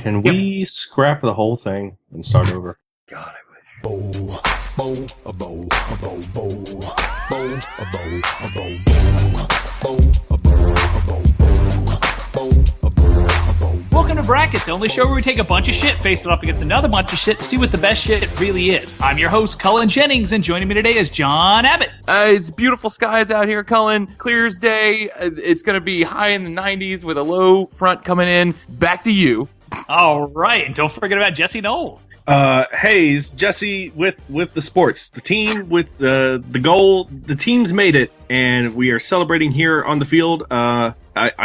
Can we scrap the whole thing and start over? God, I wish. Bow, bow, a bow, a bow, bow, bow, a bow, a bow, bow, a bow, a bow, bow, a bow, a bow. Welcome to Bracket, the only show where we take a bunch of shit, face it up against another bunch of shit to see what the best shit really is. I'm your host, Cullen Jennings, and joining me today is John Abbott. It's beautiful skies out here, Cullen. Clear as day. It's going to be high in the 90s with a low front coming in. Back to you. All right, and don't forget about Jesse Knowles. Hayes, Jesse with the sports. The team with the goal. The team's made it, and we are celebrating here on the field. I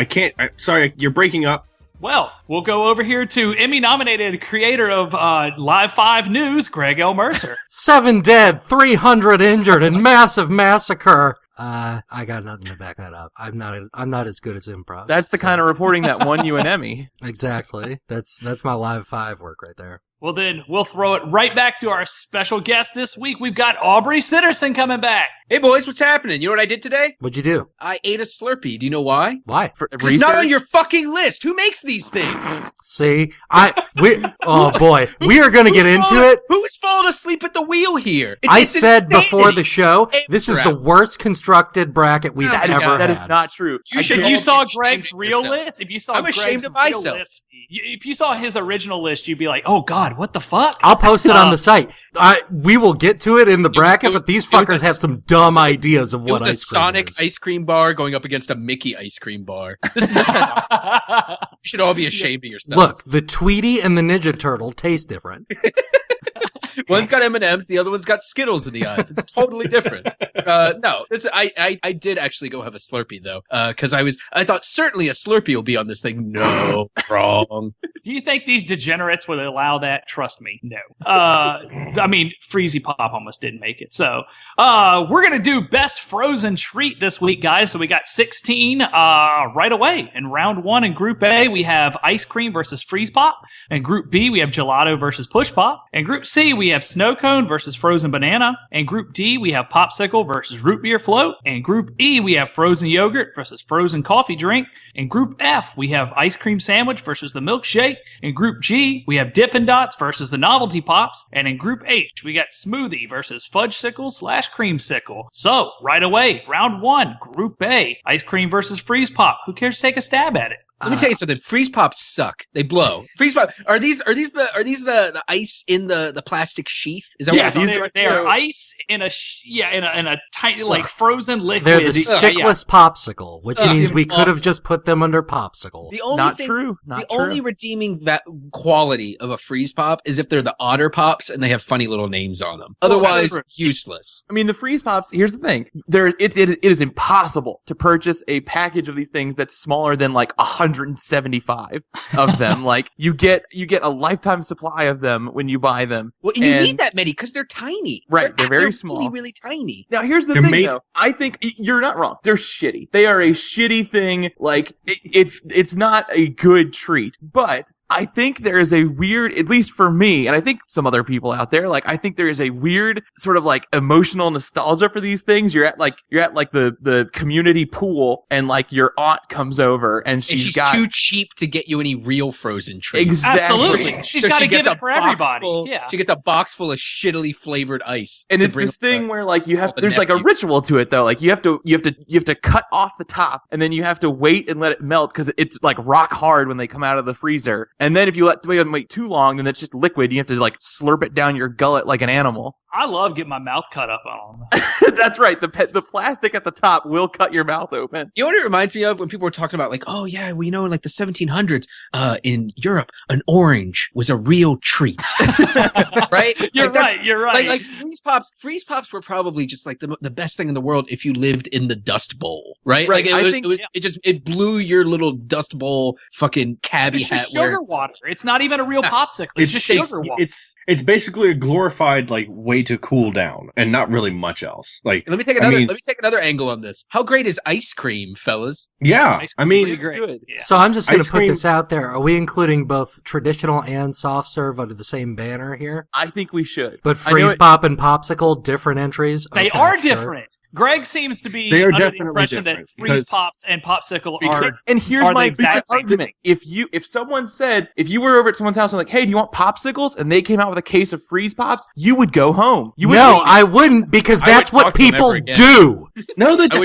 can't. Sorry, you're breaking up. Well, we'll go over here to Emmy-nominated creator of Live 5 News, Greg L. Mercer. 7 dead, 300 injured, and massive massacre. I got nothing to back that up. I'm not as good as improv. That's the kind of reporting that won you an Emmy. Exactly. That's my Live 5 work right there. Well, then we'll throw it right back to our special guest this week. We've got Aubrey Sitterson coming back. Hey boys, what's happening? You know what I did today? What'd you do? I ate a Slurpee. Do you know why? Why? Because it's not on your fucking list. Who makes these things? See, oh boy, we are going to get into it. Who's falling asleep at the wheel here? I said insanity. before the show, this is the worst constructed bracket we've ever had. That is not true. If you saw Greg's real list, I'm ashamed of myself. If you saw his original list, you'd be like, "Oh God, what the fuck?" I'll post it on the site. We will get to it in the bracket, but these fuckers have some dumb ideas of what ice cream is. It was a Sonic ice cream bar going up against a Mickey ice cream bar. This is you should all be ashamed of yourselves. Look, the Tweety and the Ninja Turtle taste different. One's got M&Ms, the other one's got Skittles in the eyes. It's totally different. No, I did actually go have a Slurpee though, because I thought certainly a Slurpee will be on this thing. No, wrong. Do you think these degenerates would allow that? Trust me, no. I mean, Freezy Pop almost didn't make it. So, we're gonna do best frozen treat this week, guys. So we got 16 right away in round 1 in Group A. We have ice cream versus freeze pop. In Group B, we have gelato versus push pop. In Group C, we have snow cone versus frozen banana. In Group D, we have popsicle versus root beer float. In Group E, we have frozen yogurt versus frozen coffee drink. In Group F, we have ice cream sandwich versus the milkshake. In Group G, we have Dippin' Dots versus the novelty pops. And in Group H, we got smoothie versus fudgesicle / creamsicle. So, right away, round 1, Group A, ice cream versus freeze pop. Who cares to take a stab at it? Let me tell you something. Freeze pops suck. They blow. Freeze pop. Are these the ice in the plastic sheath? Is that yes, what they are ice in a tiny like frozen liquid. They're the stickless popsicle, which means we could have just put them under popsicle. The only only redeeming quality of a freeze pop is if they're the Otter Pops and they have funny little names on them. Otherwise, useless. I mean, the freeze pops, here's the thing. It is impossible to purchase a package of these things that's smaller than like 175 of them. Like you get a lifetime supply of them when you buy them. Well, and you need that many because they're tiny. Right, they're very small. Really, really tiny. Now, here's the thing, though. I think you're not wrong. They're shitty. They are a shitty thing. Like it's not a good treat, but I think there is a weird, at least for me, and I think some other people out there, like I think there is a weird sort of like emotional nostalgia for these things. You're at the community pool, and like your aunt comes over, and she's too cheap to get you any real frozen treats. Exactly. Absolutely. She's got to give it for everybody. Yeah. She gets a box full of shittily flavored ice. And it's this thing where like there's like a ritual to it though. Like you have to cut off the top, and then you have to wait and let it melt because it's like rock hard when they come out of the freezer. And then if you let them wait too long, then it's just liquid. You have to like slurp it down your gullet like an animal. I love getting my mouth cut up on them. That's right. The plastic at the top will cut your mouth open. You know what it reminds me of when people were talking about like, oh yeah, well, you know, in like the 1700s, in Europe, an orange was a real treat. Right? You're right. Like freeze pops were probably just like the best thing in the world if you lived in the dust bowl, right? Right. Like it blew your little dust bowl fucking cabbie it's hat. Just sugar water. It's not even a real popsicle. It's just sugar water. It's basically a glorified like way to cool down and not really much else. Like let me take another angle on this. How great is ice cream, fellas? Yeah. I mean, it's good. Yeah. So I'm just going to put this out there. Are we including both traditional and soft serve under the same banner here? I think we should. But freeze pop and popsicle, different entries? They are different. Greg seems to be They are under the definitely impression that different, freeze because- pops and popsicle are. And here's Are my the exact same argument. If someone said, if you were over at someone's house and like, hey, do you want popsicles? And they came out with a case of freeze pops, you would go home. You would No, leave. I wouldn't, because I that's would what talk to them people ever again. do. No, I would they no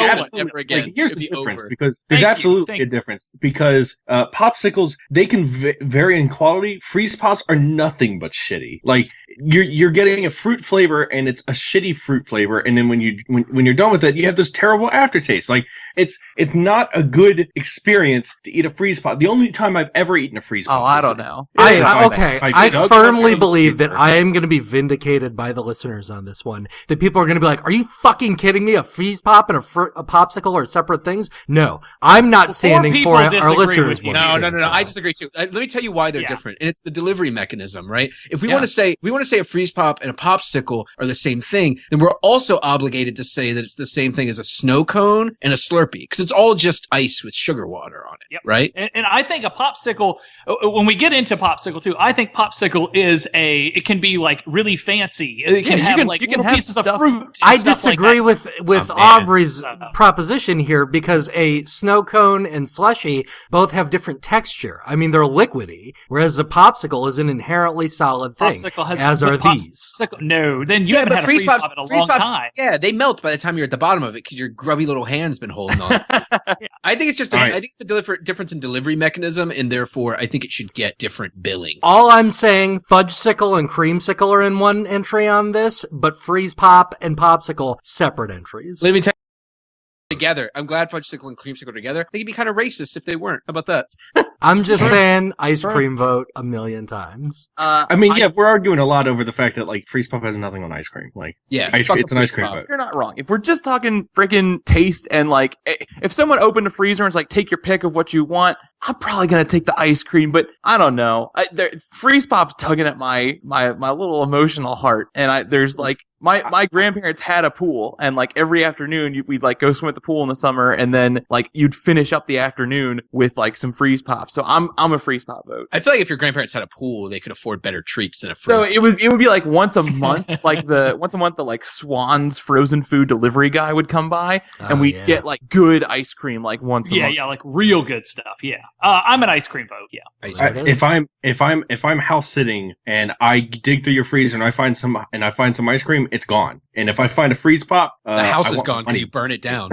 one absolutely- ever again. like, here's It'd the be difference, over. because there's Thank you. absolutely Thank a difference, because popsicles, they can vary in quality. Freeze pops are nothing but shitty. Like, you're getting a fruit flavor, and it's a shitty fruit flavor, and then when you're done with it, you have this terrible aftertaste. Like, it's not a good experience to eat a freeze pop. The only time I've ever eaten a freeze pop. Oh, I don't know. I dug firmly up believe that Caesar. I am going to be vindicated by the listeners on this one. That people are going to be like, "Are you fucking kidding me? A freeze pop and a popsicle are separate things?" No, I'm not standing people for it. Our disagree listeners with you. will. No. I disagree too. Let me tell you why they're Yeah. different, and it's the delivery mechanism, right? If we Yeah. want to say a freeze pop and a popsicle are the same thing, then we're also obligated to say that it's the same thing as a snow cone and a Slurpee, because it's all just ice with sugar water on it, Yep. right? And I think a popsicle, when we get into popsicle too, I think popsicle it can be like really fancy. It can you have can- like you can little have pieces of stuff- fruit. And I stuff like disagree that. with Oh, man. Aubrey's proposition here, because a snow cone and slushy both have different texture. I mean, they're liquidy, whereas a popsicle is an inherently solid thing, Popsicle has as are these. No, then you haven't had a freeze pop in a long time. yeah, they melt by the time you're at the bottom of it because your grubby little hand's been holding on. I think it's just All right. I think it's a difference in delivery mechanism, and therefore I think it should get different billing. All I'm saying, fudgesicle and creamsicle are in one entry on this, but freeze pop and popsicle, separate entries. Let me tell you, together. I'm glad fudgesicle and creamsicle are together. They could be kind of racist if they weren't. How about that? I'm just saying ice Sure. cream vote a million times. I mean, yeah, we're arguing a lot over the fact that like freeze pop has nothing on ice cream. Like, Yeah, it's an ice cream pop. vote. You're not wrong. If we're just talking freaking taste and like, if someone opened a freezer and it's like, take your pick of what you want, I'm probably gonna take the ice cream. But I don't know. Freeze pop's tugging at my little emotional heart, and there's like. My grandparents had a pool, and like every afternoon we'd like go swim at the pool in the summer, and then like you'd finish up the afternoon with like some freeze pops. So I'm a freeze pop vote. I feel like if your grandparents had a pool, they could afford better treats than a So freeze. it would be like once a month, like the like Swan's frozen food delivery guy would come by, and we'd get like good ice cream like once a month. Yeah, like real good stuff. Yeah, I'm an ice cream vote. Yeah, Ice I- cream. If I'm house sitting and I dig through your freezer and I find some ice cream, it's gone. And if I find a freeze pop, The house I is want gone money. because you burn it down.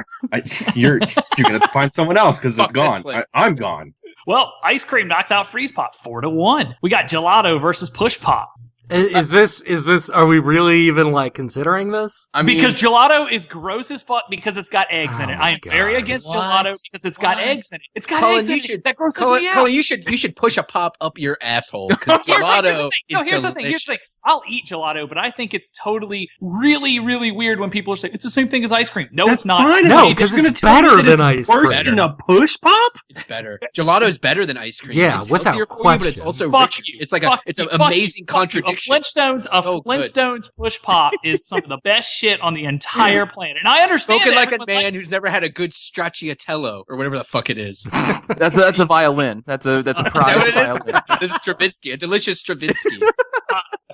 You're gonna find someone else because Fuck it's this gone. place. I'm gone. Well, ice cream knocks out freeze pop 4-1. We got gelato versus push pop. Is this, are we really even like considering this? I mean, Because gelato is gross as fuck because it's got eggs in Oh it. my I am very God. against What? gelato because it's got What? eggs in it. It's got Cullen, eggs in you it. should- That grosses Cullen, me out. Cullen, you should push a pop up your asshole because Here's gelato the thing. is No, here's the thing. Here's the thing. delicious. I'll eat gelato, but I think it's totally, really, really weird when people are saying it's the same thing as ice cream. No, it's not. fine. No, You're 'cause gonna it's tell me better that than it's ice worse cream. than a push pop. It's better. Gelato is better than ice cream. Yeah, it's without healthier for you, but it's question. also Fuck richer. you. It's like Fuck it's you. an Fuck amazing you. Fuck you. contradiction. A Flintstones push pop is some of the best shit on the entire planet. And I understand Spoken that like a everyone man likes- who's never had a good stracciatello or whatever the fuck it is. that's a violin. That's a Is that prize what it is? violin. This is Stravinsky, a delicious Stravinsky.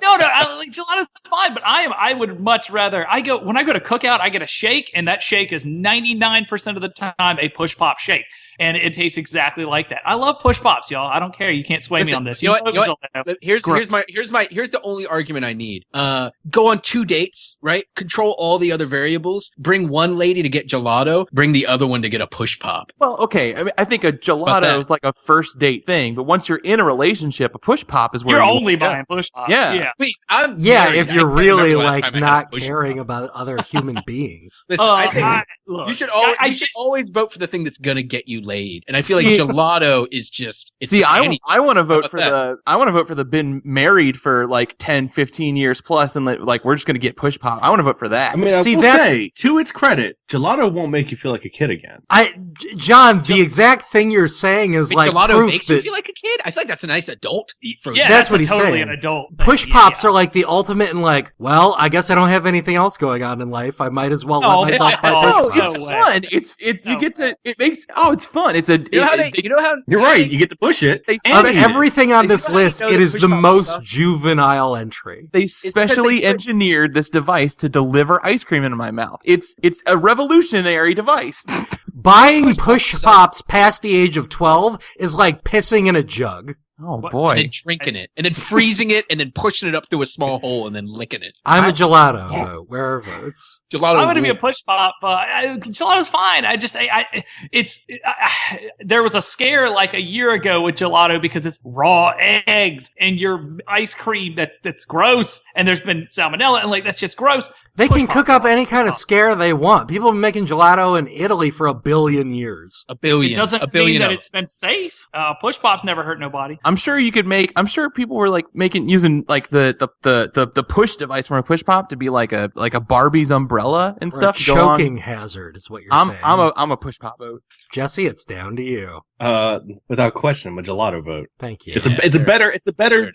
No, like gelato's fine, but I would much rather when I go to cookout, I get a shake, and that shake is 99% of the time a push pop shake, and it tastes exactly like that. I love push pops, y'all. I don't care. You can't sway me Listen, on this. you know what? love But gelato. Here's Gross. the only argument I need. Go on 2 dates, right? Control all the other variables. Bring one lady to get gelato. Bring the other one to get a push pop. Well, okay. I mean, I think a About gelato that? is like a first date thing, but once you're in a relationship, a push pop is where You're you only go. buying push pop. Yeah. Please, I'm Yeah, married. if I you're can't really remember the last like time I had a not push caring pop. about other human beings. Listen, I think look, you should always I think- always vote for the thing that's gonna get you laid. And I feel like See- gelato is just it's See, the I anti- want to vote about for that? I want to vote for the been married for like 10, 15 years plus, and like we're just gonna get push pop. I want to vote for that. I mean, I See, will that's- say, to its credit, gelato won't make you feel like a kid again. John, the exact thing you're saying is Wait, like gelato proof makes you that feel like a kid. I feel like that's a nice adult. Frozen. Yeah, That's that's, what he's totally saying. an adult thing. push Yeah, pops yeah. are like the ultimate in like, well, I guess I don't have anything else going on in life. I might as well Oh, let myself buy no, push No, pops. it's fun. You get to. It makes. Oh, it's fun. It's a. You're right. You get to push it. Of everything on this list, it is the most juvenile entry. They specially engineered this device to deliver ice cream into my mouth. It's a revolutionary device. Buying push pops past the age of 12 is like pissing in a jug. Oh boy! And then drinking it, and then freezing it, and then pushing it up through a small hole, and then licking it. I'm a gelato vote. Where are votes? Gelato. I'm going to be a push pop. Gelato's fine. There was a scare like a year ago with gelato because it's raw eggs and your ice cream that's gross, and there's been salmonella, and like that shit's gross. They can cook up any kind of scare they want. People have been making gelato in Italy for 1 billion years. It doesn't mean that it's been safe. Push pops never hurt nobody. I'm sure you could make. I'm sure people were like using like the push device from a push pop to be like a Barbie's umbrella and stuff. A choking hazard is what you're saying. I'm a push pop vote. Jesse, it's down to you. Without question, I'm a gelato vote. Thank you. It's just better. It's just better.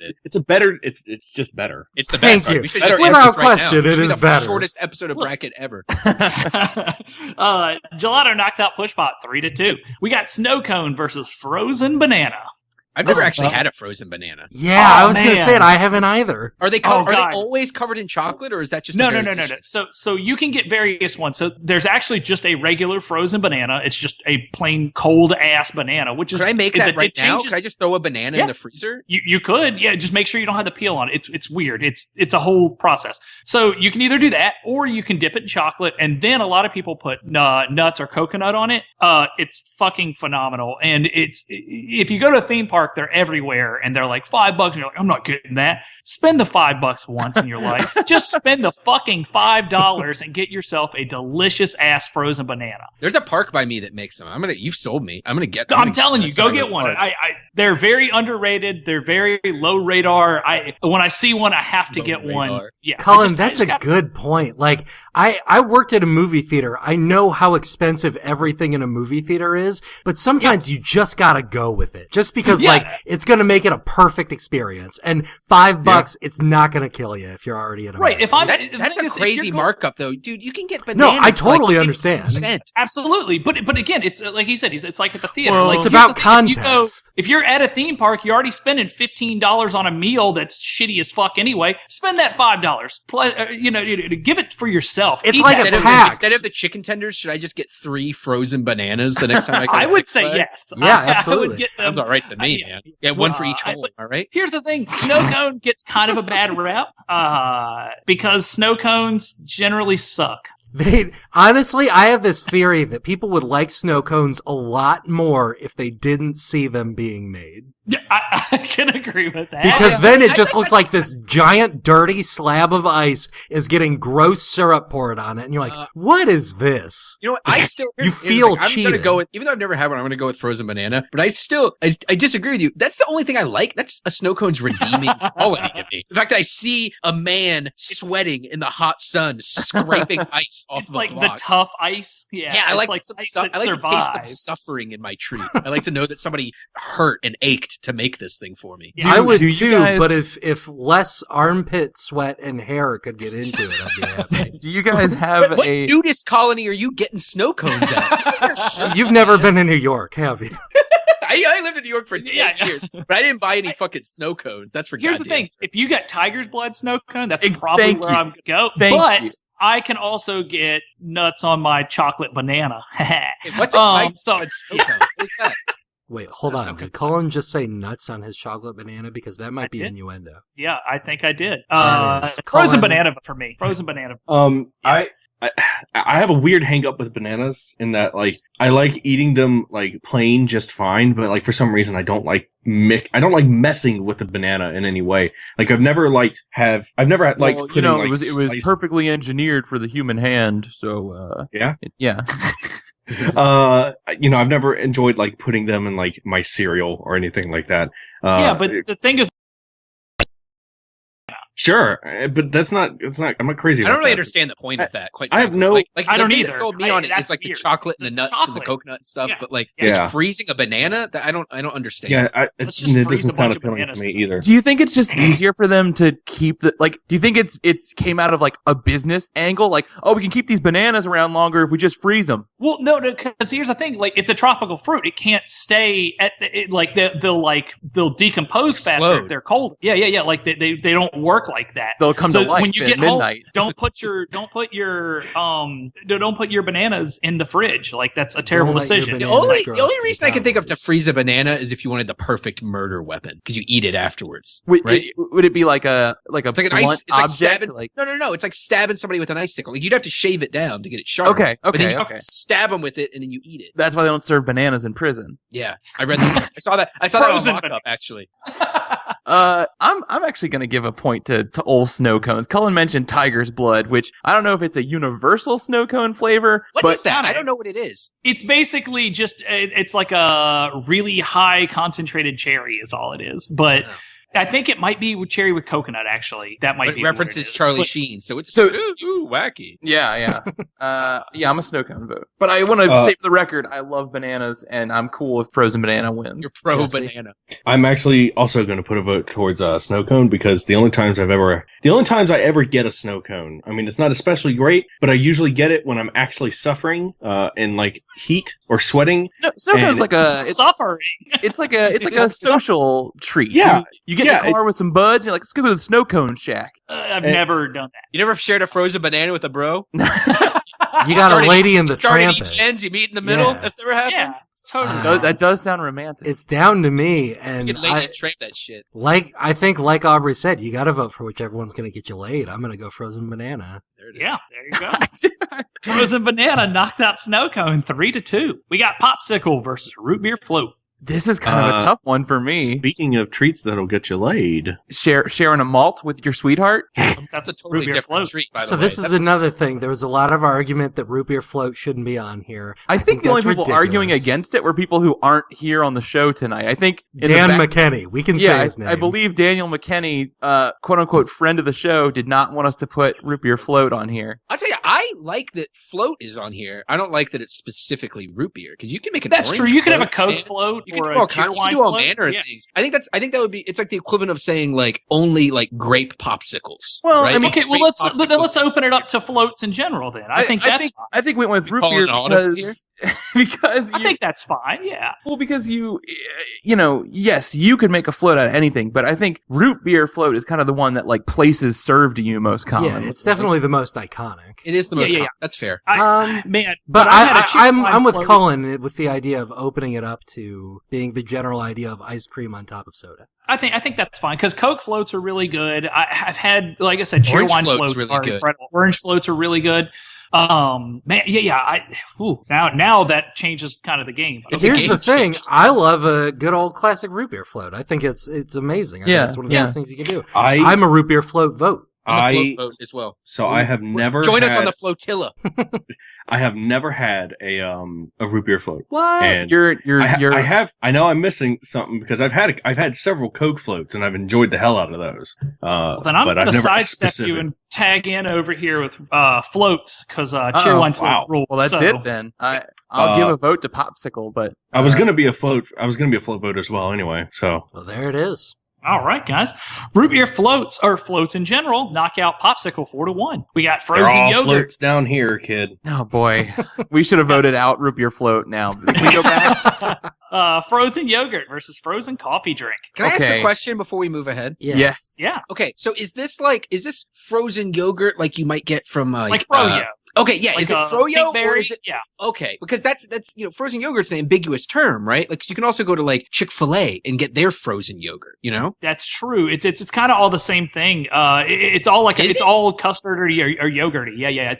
It's the best. Thank you. We should just Without this right question, now. it is the better. Shortest episode of Bracket ever. Gelato knocks out push pop 3-2. We got snow cone versus frozen banana. I've never actually had a frozen banana. Yeah, I was going to say it. I haven't either. Are they always covered in chocolate, or is that just no? So you can get various ones. So there's actually just a regular frozen banana. It's just a plain cold ass banana. Which is could I make that right now? Could I just throw a banana in the freezer? You could. Yeah, just make sure you don't have the peel on it. It's weird. It's a whole process. So you can either do that, or you can dip it in chocolate, and then a lot of people put nuts or coconut on it. It's fucking phenomenal. And if you go to a theme park, they're everywhere, and they're like $5, and you're like, I'm not getting that. Spend the $5 once in your life. Just spend the fucking $5 and get yourself a delicious ass frozen banana. There's a park by me that makes them. You've sold me. I'm telling you, go get one. They're very underrated. They're very low radar. When I see one, I have to get one. Yeah, Cullen, that's a good point. Like, I worked at a movie theater. I know how expensive everything in a movie theater is, but sometimes you just gotta go with it. Just because, like, it's gonna make it a perfect experience. And $5, it's not gonna kill you if you're already in a right. movie. That's a crazy markup, though, dude. You can get bananas. No, I totally understand. Absolutely, but again, it's like he said, it's like at the theater. Well, like, it's about context. If you're at a theme park, you're already spending $15 on a meal that's shitty as fuck anyway. Spend that $5. Give it for yourself. It's like a pack. Instead of the chicken tenders, should I just get 3 frozen bananas the next time I go? I would say yes. Yeah, absolutely. I would get them. Sounds all right to me, man. Yeah, one for each hole. All right. Here's the thing: snow cone gets kind of a bad rep because snow cones generally suck. Honestly, I have this theory that people would like snow cones a lot more if they didn't see them being made. Yeah, I can agree with that. Because then it just looks like this giant, dirty slab of ice is getting gross syrup poured on it, and you're like, "What is this?" You know what? I still you feel cheated. I'm gonna go with, even though I've never had one, I'm gonna go with frozen banana. But I disagree with you. That's the only thing I like. That's a snow cone's redeeming quality to me. The fact that I see a man sweating in the hot sun, scraping ice off. It's like block. the tough ice. Yeah, I like like some ice I like survives. to taste some suffering in my treat. I like to know that somebody hurt and ached to make this thing for me. I would too, but if less armpit sweat and hair could get into it, I'd be happy. Do you guys have what nudist colony are you getting snow cones at? You've never been in New York, have you? I lived in New York for 10 years, but I didn't buy any fucking snow cones. That's for Here's the thing. Sake. If you got tiger's blood snow cone, that's probably where I'm going to go. But I can also get nuts on my chocolate banana. What's a so it's snow cone? What is that? Wait, hold on. Did Cullen just say nuts on his chocolate banana? Because that might be innuendo. Yeah, I think I did. Cullen. Frozen banana for me. Frozen banana. I have a weird hang up with bananas in that, like, I like eating them like plain just fine, but like for some reason I don't like messing with the banana in any way. Like I've never liked putting it was perfectly engineered for the human hand, so yeah. I've never enjoyed like putting them in like my cereal or anything like that. But the thing is, Sure, but that's not. I'm not crazy. I about don't really that. understand the point of that. Quite I have frankly. no- Like I don't the thing either. that sold me on it That's is like weird. the chocolate and the The nuts and the chocolate. coconut and stuff. Yeah. But like Yeah. just freezing a banana, that I don't understand. Yeah, Let's just it freeze doesn't a sound bunch of appealing to bananas. me either. Do you think it's just easier for them to keep the like? Do you think it's came out of like a business angle? Like, oh, we can keep these bananas around longer if we just freeze them. Well, no, because here's the thing: like, it's a tropical fruit; it can't stay at they'll decompose faster Explode. if they're cold. Yeah. Like they don't work like that. They'll come So to life when you at get midnight. home, don't put your bananas in the fridge. Like that's a terrible Don't let your decision. The bananas only grow the only up to be reason I can think of to powders. freeze a banana is if you wanted the perfect murder weapon because you eat it afterwards. Would it be like a It's like an blunt ice. It's like object? stabbing. Like, No. It's like stabbing somebody with an icicle. Like you'd have to shave it down to get it sharp. Okay, But then okay, you okay. stab them with it, and then you eat it. that's why they don't serve bananas in prison. Yeah, I read that. I saw that. I saw Frozen that on banana. Mock-Up, actually. I'm actually gonna give a point to old snow cones. Cullen mentioned tiger's blood, which I don't know if it's a universal snow cone flavor, What but is that? I don't know what it is. It's basically just it's like a really high concentrated cherry is all it is. But Oh. I think it might be with cherry with coconut. Actually, that might But be it what references it is. Charlie But- Sheen, so it's So- wacky. yeah. Yeah, I'm a snow cone vote. But I want to say for the record, I love bananas, and I'm cool if frozen banana wins. You're pro Yeah, see? banana. I'm actually also going to put a vote towards snow cone because the only times I ever get a snow cone, I mean, it's not especially great, but I usually get it when I'm actually suffering in like heat or sweating. Snow cone's And- like a Suffering. it's like a social treat. Yeah. you get Yeah, in the car it's- with some buds, and you're like, let's go to the snow cone shack. I've never done that. You never shared a frozen banana with a bro? You got Started- a lady in the Start at trampet. each ends, you meet in the middle. Yeah. If ever happened, Yeah, it's totally. That does sound romantic. It's down to me, you and could lady tramp that shit. I think like Aubrey said, you got to vote for whichever one's going to get you laid. I'm going to go frozen banana. There it is. Yeah, there you go. Frozen banana knocks out snow cone 3-2. We got popsicle versus root beer float. This is kind of a tough one for me. Speaking of treats that'll get you laid, Sharing a malt with your sweetheart. That's a totally Root beer different float. treat, by the So way. this is another thing. There was a lot of argument that root beer float shouldn't be on here. I think the only that's people arguing ridiculous. against it were people who aren't here on the show tonight. I think in Dan the back- McKenney. We can say Yeah, his name. I believe Daniel McKenney, quote unquote friend of the show, did not want us to put root beer float on here. I'll tell you, I like that float is on here. I don't like that it's specifically root beer because you can make an That's orange true. You could have a float, Coke man. float You can or do a all cheer kinds. You wine can do all float. manner of Yeah. things. I think that would be. It's like the equivalent of saying like only like grape popsicles. Well, right? I mean, Okay, well let's open it up to floats in general then. I think that's fine. I think we went with root calling beer an audit because I think that's fine. Yeah. well, because yes, you could make a float out of anything, but I think root beer float is kind of the one that like places serve to you most Yeah, common. it's definitely the most iconic. It is the most. Yeah. common. That's fair. Man, But I've had a cheer wine I'm with float. Cullen with the idea of opening it up to being the general idea of ice cream on top of soda. I think that's fine because Coke floats are really good. I've had, like I said, cheer Orange wine float's floats really are good. incredible. Orange floats are really good. Man, yeah. Now that changes kind of the game. It's a Here's game the thing: changer. I love a good old classic root beer float. I think it's amazing. I Yeah, think it's one of the yeah. best things you can do. I I'm a root beer float vote. I'm a float boat as well. so I have never Join us had- on the flotilla. I have never had a root beer float. What? And you're I know I'm missing something because I've had several Coke floats and I've enjoyed the hell out of those. Well, then I'm but going I've to never sidestep specific. you and tag in over here with floats because cheer wine floats wow. rule. well, that's So, it then. I'll give a vote to popsicle, but I was gonna be a float vote as well anyway. So Well, there it is. All right, guys. Root beer floats, or floats in general, knock out popsicle 4-1. We got they're frozen all yogurt. floats down here, kid. oh boy, we should have voted out root beer float. Now can we go back? Frozen yogurt versus frozen coffee drink. Can I ask Okay. a question before we move ahead? Yeah. Yes. Yeah, Okay, so is this frozen yogurt like you might get from like froyo. Okay, yeah. Like Is it a froyo or Pinkberry? is it Yeah. okay? Because that's frozen yogurt's an ambiguous term, right? Like 'cause you can also go to like Chick-fil-A and get their frozen yogurt. You know? That's true. It's kind of all the same thing. It's all like Is it's it? all custardy or yogurty. Yeah.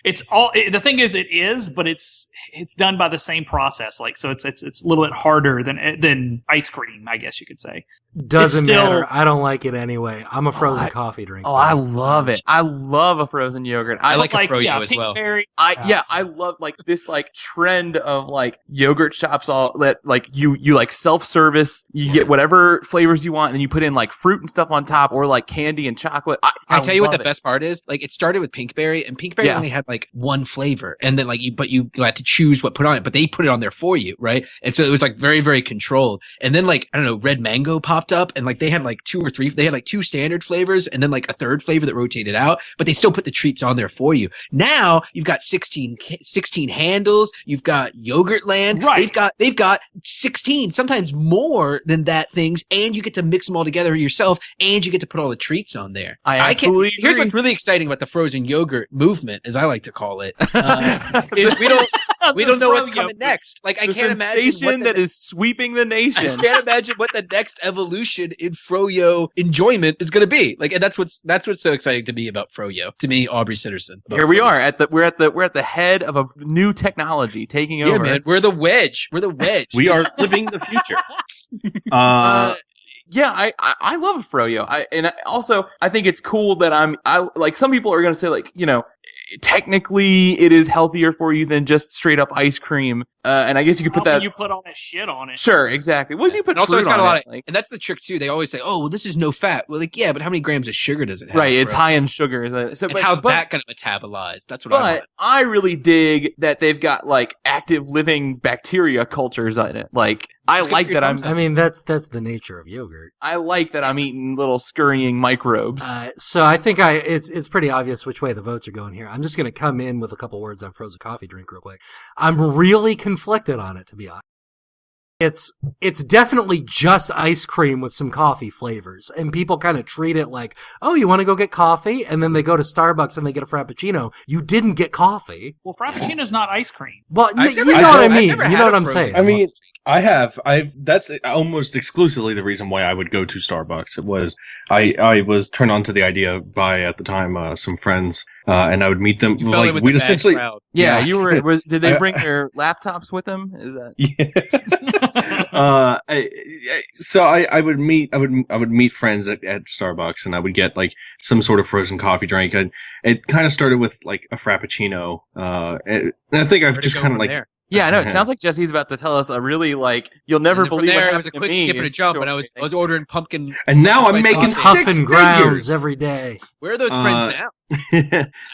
It's all. The thing is, it is, but it's done by the same process. Like so, it's a little bit harder than ice cream, I guess you could say. Doesn't It's still- matter. I don't like it anyway. I'm a frozen I- coffee drinker. Oh, I love it. I love a frozen yogurt. I like a Like, froyo yeah, as well. Pinkberry. I love like this like trend of like yogurt shops all that like you like self-service, you get whatever flavors you want and you put in like fruit and stuff on top or like candy and chocolate. Can I tell you what the love it. best part is? Like it started with Pinkberry, and Pinkberry only had like one flavor, and then like you had to choose what put on it, but they put it on there for you, right? And so it was like very, very controlled. And then like I don't know, Red Mango popped up, and like they had like two or three. They had like two standard flavors, and then like a third flavor that rotated out, but they still put the treats on there for you. Now you've got 16 handles. You've got Yogurtland. Right. They've got 16, sometimes more than that things, and you get to mix them all together yourself, and you get to put all the treats on there. I absolutely Here's agree. what's really exciting about the frozen yogurt movement, as I like to call it, is we don't know what's coming next. Like I The can't imagine sensation that is sweeping the I nation. can't imagine what the next evolution in froyo enjoyment is going to be. Like, and that's what's so exciting to me about froyo. To me, Aubrey Sitterson. about Here we froyo. are we're at the head of a new technology taking Yeah, over. man, we're the wedge. We're the wedge. We are living the future. Yeah, I love froyo. I think it's cool that I like some people are going to say like, you know, technically it is healthier for you than just straight up ice cream. And I guess you could put that. You put all that shit on it. Sure, exactly. Well, you put And also, fruit it's got on a lot it, of, like, and that's the trick too. They always say, "Oh, well, this is no fat." Well, like, yeah, but how many grams of sugar does it have? right. It's bro? high in sugar. So, And how's that going to metabolize? That's what I But want. I really dig that they've got like active living bacteria cultures in it. Like I It's good like for your that I'm. tongue. I mean, that's the nature of yogurt. I like that I'm eating little scurrying microbes. So I think it's pretty obvious which way the votes are going here. I'm just going to come in with a couple words on frozen coffee drink real quick. I'm really conflicted on it, to be honest. It's definitely just ice cream with some coffee flavors, and people kind of treat it like, oh, you want to go get coffee, and then they go to Starbucks and they get a Frappuccino. You didn't get coffee. Well, Frappuccino's not ice cream. Well, I've you never know had- what I I've mean. never You had know what a I'm frozen saying. I mean, that's almost exclusively the reason why I would go to Starbucks. It was I was turned on to the idea by at the time some friends, and I would meet them. You fell in Like with we'd the bad essentially, crowd. yeah, yeah. you were. Did they bring their laptops with them? Is that? Yeah. So I would meet friends at Starbucks, and I would get like some sort of frozen coffee drink. And it kind of started with like a Frappuccino, and I think I've Where'd it just go kind of from like. there? Yeah, no. It sounds like Jesse's about to tell us a really like you'll never And then from believe. there, what it was a happened quick to me skip and a jump, and I was ordering pumpkin. And now I'm Spice making coffee. Huff six and grounds figures. every day. Where are those friends now?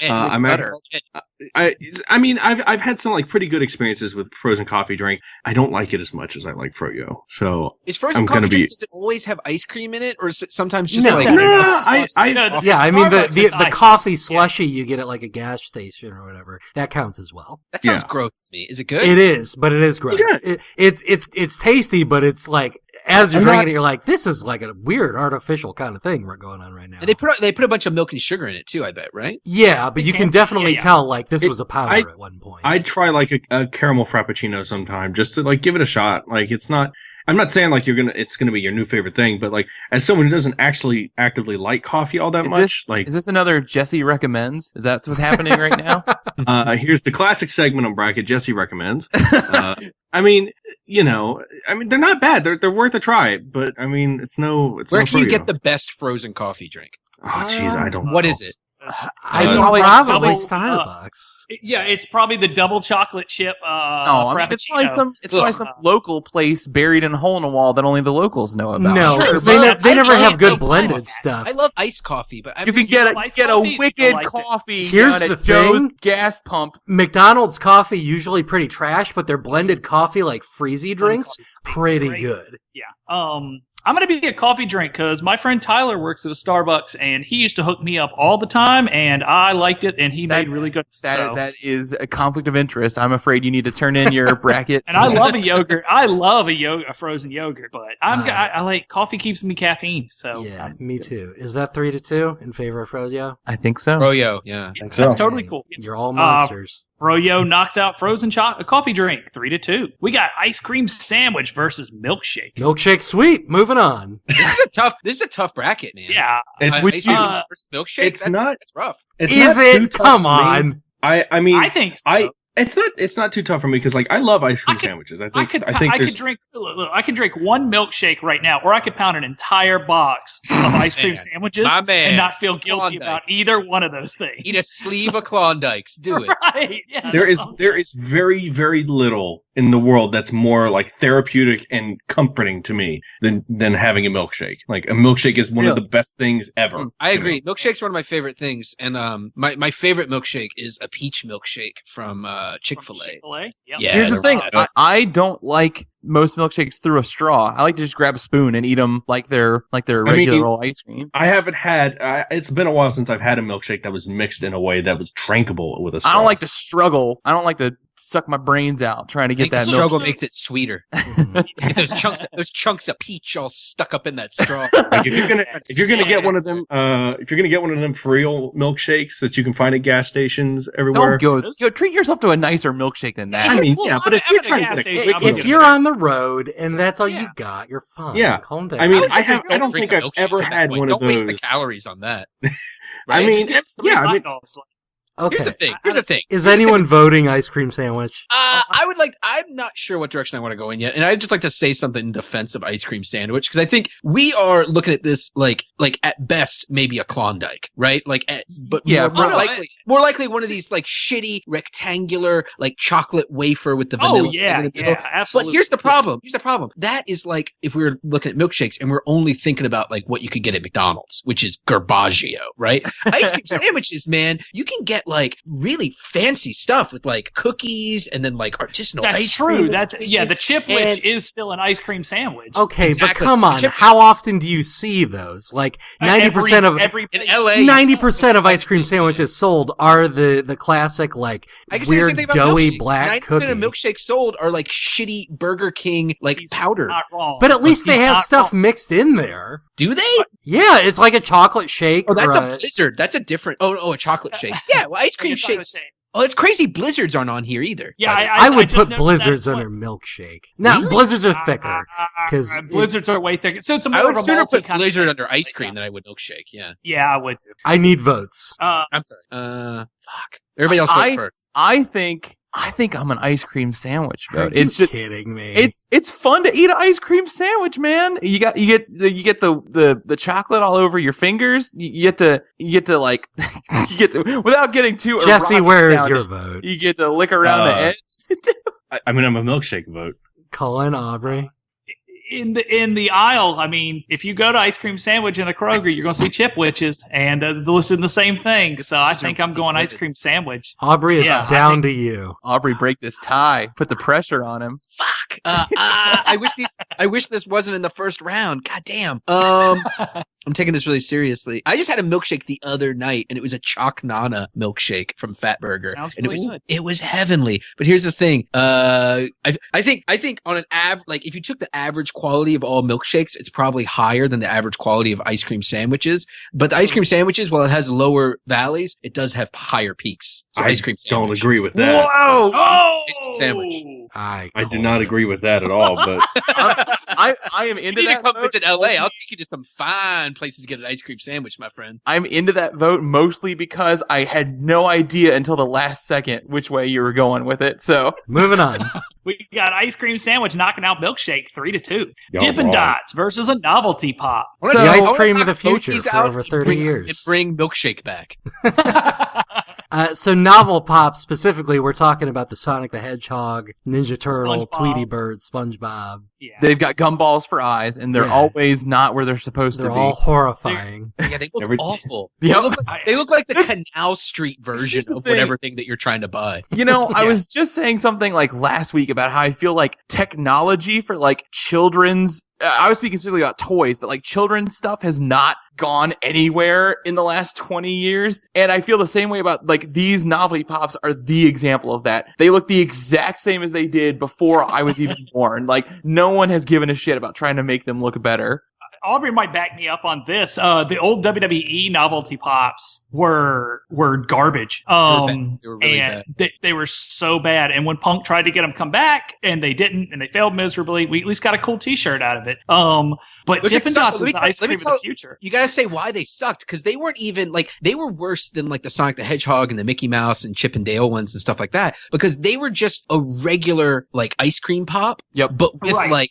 I'm at- I mean, I've had some like pretty good experiences with frozen coffee drink. I don't like it as much as I like froyo. So Is frozen I'm coffee gonna drink, be- does it always have ice cream in it, or is it sometimes just No. like No, a I- sauce? I- No, Yeah, I mean Starbucks, the it's ice. coffee slushy you get at like a gas station or whatever that counts as well. That sounds Yeah. gross to me. Is it good? It is, but it is great. Yeah. It's tasty, but it's like as you're I'm drinking not- it, you're like, this is like a weird artificial kind of thing we're going on right now. And they put a bunch of milk and sugar in it too. I bet, right? Yeah, but you can definitely yeah. tell like this It- was a powder at one point. I'd try like a caramel frappuccino sometime just to like give it a shot. Like it's not. I'm not saying like it's gonna be your new favorite thing, but like as someone who doesn't actually actively like coffee all that much, like Is this another Jesse recommends? Is that what's happening right now? here's the classic segment on bracket Jesse recommends. I mean, you know, they're not bad. They're worth a try, but I mean, it's Where no can you Froyo. get the best frozen coffee drink? Oh, jeez, I don't know. What is it? I mean, probably probably double, Starbucks. Yeah, it's probably the double chocolate chip. No, I mean, it's probably Frappuccino. some local place buried in a hole in a wall that only the locals know about. No, Sure, 'cause but they I never love have good iced blended coffee. stuff. I love iced coffee, but I've You can never get seen- iced a coffee? wicked Like it. coffee Here's down the at Joe's thing. gas pump. McDonald's coffee usually pretty trash, but their blended coffee like freezy drinks pretty great. good. Yeah. I'm going to be a coffee drink because my friend Tyler works at a Starbucks and he used to hook me up all the time and I liked it and he made really good. That is a conflict of interest. I'm afraid you need to turn in your bracket. And I love a yogurt. I love a frozen yogurt, but I like coffee keeps me caffeine. So Yeah, me too. Is that 3-2 in favor of Froyo? I think so. Froyo, yeah. that's totally cool. You're all monsters. Froyo knocks out frozen coffee drink 3-2. We got ice cream sandwich versus milkshake. Milkshake sweet. Moving on. This is a tough bracket, man. Yeah. It's Ice cream versus milkshake. it's not- It's rough. It's Is not too it? tough Come for me. on. I mean, I think so. It's not too tough for me because like I love ice cream sandwiches. I could drink one milkshake right now, or I could pound an entire box of ice cream sandwiches and not feel guilty about either one of those things. Eat a sleeve of Klondikes. Do it. Right? Yeah, there is very, very little in the world that's more like therapeutic and comforting to me than having a milkshake. Like a milkshake is one of the best things ever. I agree. Milkshake's one of my favorite things, and my favorite milkshake is a peach milkshake from Chick-fil-A. Yep. Yeah, here's the thing. I don't like most milkshakes through a straw. I like to just grab a spoon and eat them like they're regular old ice cream. I haven't had. It's been a while since I've had a milkshake that was mixed in a way that was drinkable with a straw. I don't like to struggle. I don't like to suck my brains out trying to get that. The struggle makes it sweeter. Get those chunks of peach all stuck up in that straw. Like if you're gonna get one of them, for real milkshakes that you can find at gas stations everywhere. Don't go. Treat yourself to a nicer milkshake than that. I mean, yeah, but if you're trying to if you're on the road and that's all you got, you're fine. Yeah, calm down. I mean, I don't think I've ever had one of those. Don't waste the calories on that. I mean, Okay. Here's the thing. Is anyone voting ice cream sandwich? I'm not sure what direction I want to go in yet, and I'd just like to say something in defense of ice cream sandwich, because I think we are looking at this like at best maybe a Klondike, right? More likely one of these like shitty rectangular like chocolate wafer with the vanilla. Oh yeah, absolutely. But here's the problem. That is like if we were looking at milkshakes and we're only thinking about like what you could get at McDonald's, which is garbaggio, right? Ice cream sandwiches, man, you can get like really fancy stuff with like cookies and then like artisanal ice cream. That's true. The chipwich is still an ice cream sandwich. Okay, exactly. But come on, how often do you see those? Like 90% of in LA, 90% of ice cream sandwiches sold are the classic like weird doughy black cookie. 90% of milkshakes sold are like shitty Burger King like powder. Not wrong, but at least they have stuff mixed in there. Do they? Yeah, it's like a chocolate shake. Oh, that's a Blizzard. That's a different. Oh, a chocolate shake. Yeah, well, ice cream shakes. Oh, it's crazy. Blizzards aren't on here either. Yeah, I would put Blizzards on a milkshake. Now, really? Blizzards are thicker because Blizzards are way thicker. So it's I would sooner put Blizzard under ice cream than I would milkshake. Yeah. Yeah, I would too. I need votes. I'm sorry. Fuck. Everybody else vote first. I think I'm an ice cream sandwich, bro. It's just kidding me. It's fun to eat an ice cream sandwich, man. You get the chocolate all over your fingers. You get to like without getting too Jesse, where is your vote? You get to lick around the edge. I'm a milkshake vote. Cullen, Aubrey. In the aisle, I mean, if you go to ice cream sandwich in a Kroger, you're going to see chipwiches, and listen the same thing. So I think I'm going ice cream sandwich. Aubrey, it's down to you. Aubrey, break this tie. Put the pressure on him. Fuck. I wish this wasn't in the first round. God damn. I'm taking this really seriously. I just had a milkshake the other night, and it was a Chalk Nana milkshake from Fat Burger. Sounds and really good. It was heavenly. But here's the thing. I think on an like if you took the average quality of all milkshakes, it's probably higher than the average quality of ice cream sandwiches. But the ice cream sandwiches, while it has lower valleys, it does have higher peaks. So ice cream sandwich. Don't agree with that. Whoa! Ice cream sandwich. I do not agree with that at all. But I am into you need that. to come vote. visit LA. I'll take you to some fine places to get an ice cream sandwich, my friend. I'm into that vote mostly because I had no idea until the last second which way you were going with it. So moving on. We got ice cream sandwich knocking out milkshake 3-2. Dippin' Dots versus a novelty pop. So the ice cream of the future for over 30 years. And bring milkshake back. So novel pop specifically, we're talking about the Sonic the Hedgehog, Ninja Turtle, SpongeBob. Tweety Bird, SpongeBob. Yeah. they've got gumballs for eyes, and they're always not where they're supposed They're to be. all horrifying. Yeah, they look awful. Yep. They look like the Canal Street version the of thing. whatever thing that you're trying to buy. You know, I was just saying something like last week about how I feel like technology for like children's I was speaking specifically about toys, but like children's stuff has not gone anywhere in the last 20 years. And I feel the same way about like these novelty pops are the example of that. They look the exact same as they did before I was even born. Like no one has given a shit about trying to make them look better. Aubrey might back me up on this. The old WWE novelty pops were garbage. They were really and bad. They were so bad. And when Punk tried to get them come back, and they didn't, and they failed miserably, we at least got a cool T-shirt out of it. But Which Dippin' it sucked. Dots Let is me the ice tell- let me cream of tell- the future. You gotta say why they sucked, because they weren't even like, they were worse than like the Sonic the Hedgehog and the Mickey Mouse and Chip and Dale ones and stuff like that, because they were just a regular like ice cream pop. Yep. But with Right.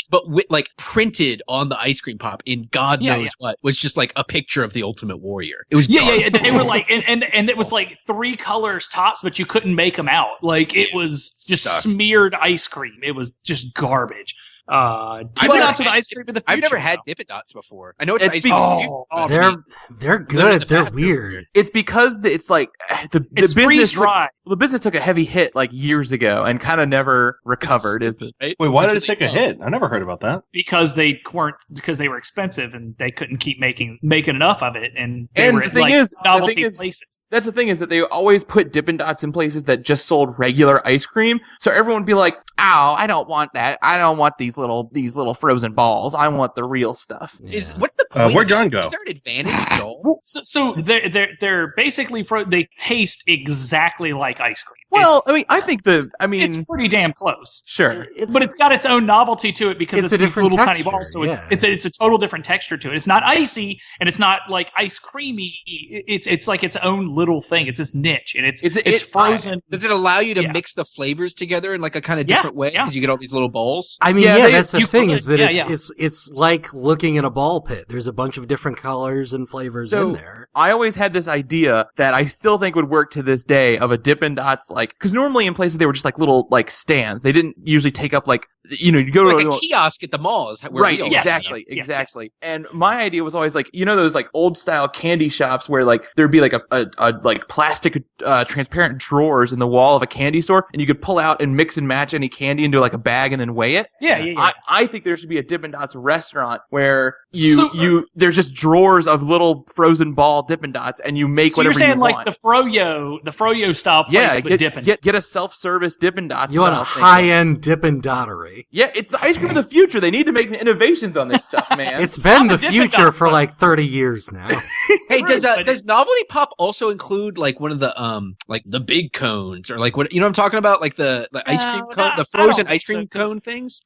like printed on the ice cream pop in God knows what was just like a picture of the Ultimate Warrior. It was Yeah. garbage. They were like, and it was like 3 colors tops, but you couldn't make them out. Like it was just Sucked. smeared ice cream. It was just garbage. Dippin' never Dots are the had- ice cream of the future. I've never had though. Dippin' Dots before. I know it's, It's ice cream. Oh, They're Living in good. the They're past, they're weird. It's because it's like the It's business freeze took, dry. the business took a heavy hit like years ago and kind of never recovered. Right? Wait, why That's did it what take they a call hit? I never heard about that. Because they were expensive and they couldn't keep making enough of it, and they And were the at, thing like, is- the novelty thing is- places. That's the thing, is that they always put Dippin' Dots in places that just sold regular ice cream. So everyone would be like, "Ow, I don't want that. I don't want these little frozen balls. I want the real stuff." Is what's the point? Where'd of John that? go? Is there an advantage at all? So they're basically they taste exactly like ice cream. Well, It's- I think it's pretty damn close. sure. But it's got its own novelty to it because It's it's a these little different tiny texture, balls. So yeah. it's a total different texture to it. It's not icy and it's not like ice creamy. It's like its own little thing. It's this niche, and it's frozen. Does it allow you to Yeah. mix the flavors together in like a kind of Yeah, different way yeah. because you get all these little balls? I mean, Yeah, yeah, they- that's the you thing could- is that yeah, it's like looking at a ball pit. There's a bunch of different colors and flavors So- in there. I always had this idea that I still think would work to this day of a Dippin' Dots, like, because normally in places they were just like little like stands. They didn't usually take up like, you go Like to a kiosk at the malls. Where right, we all exactly, sit. yes, exactly. And my idea was always like, those like old style candy shops where like there'd be like a like plastic transparent drawers in the wall of a candy store, and you could pull out and mix and match any candy into like a bag and then weigh it. Yeah. I think there should be a Dippin' Dots restaurant where there's just drawers of little frozen ball Dippin' Dots, and you make So whatever you're saying you like want. the Froyo style place Yeah, with dipping. get a self-service Dippin' Dots. You want a style thing. high-end Dippin' Dottery. Yeah, it's the ice cream of the future. They need to make innovations on this stuff, man. It's been I'm a the Dippin' future Dot for fan. like 30 years now. Hey, True, but does novelty pop also include like one of the like the big cones or like what I'm talking about, like the ice cream No, cone, the I don't frozen think ice cream so, 'cause- cone things?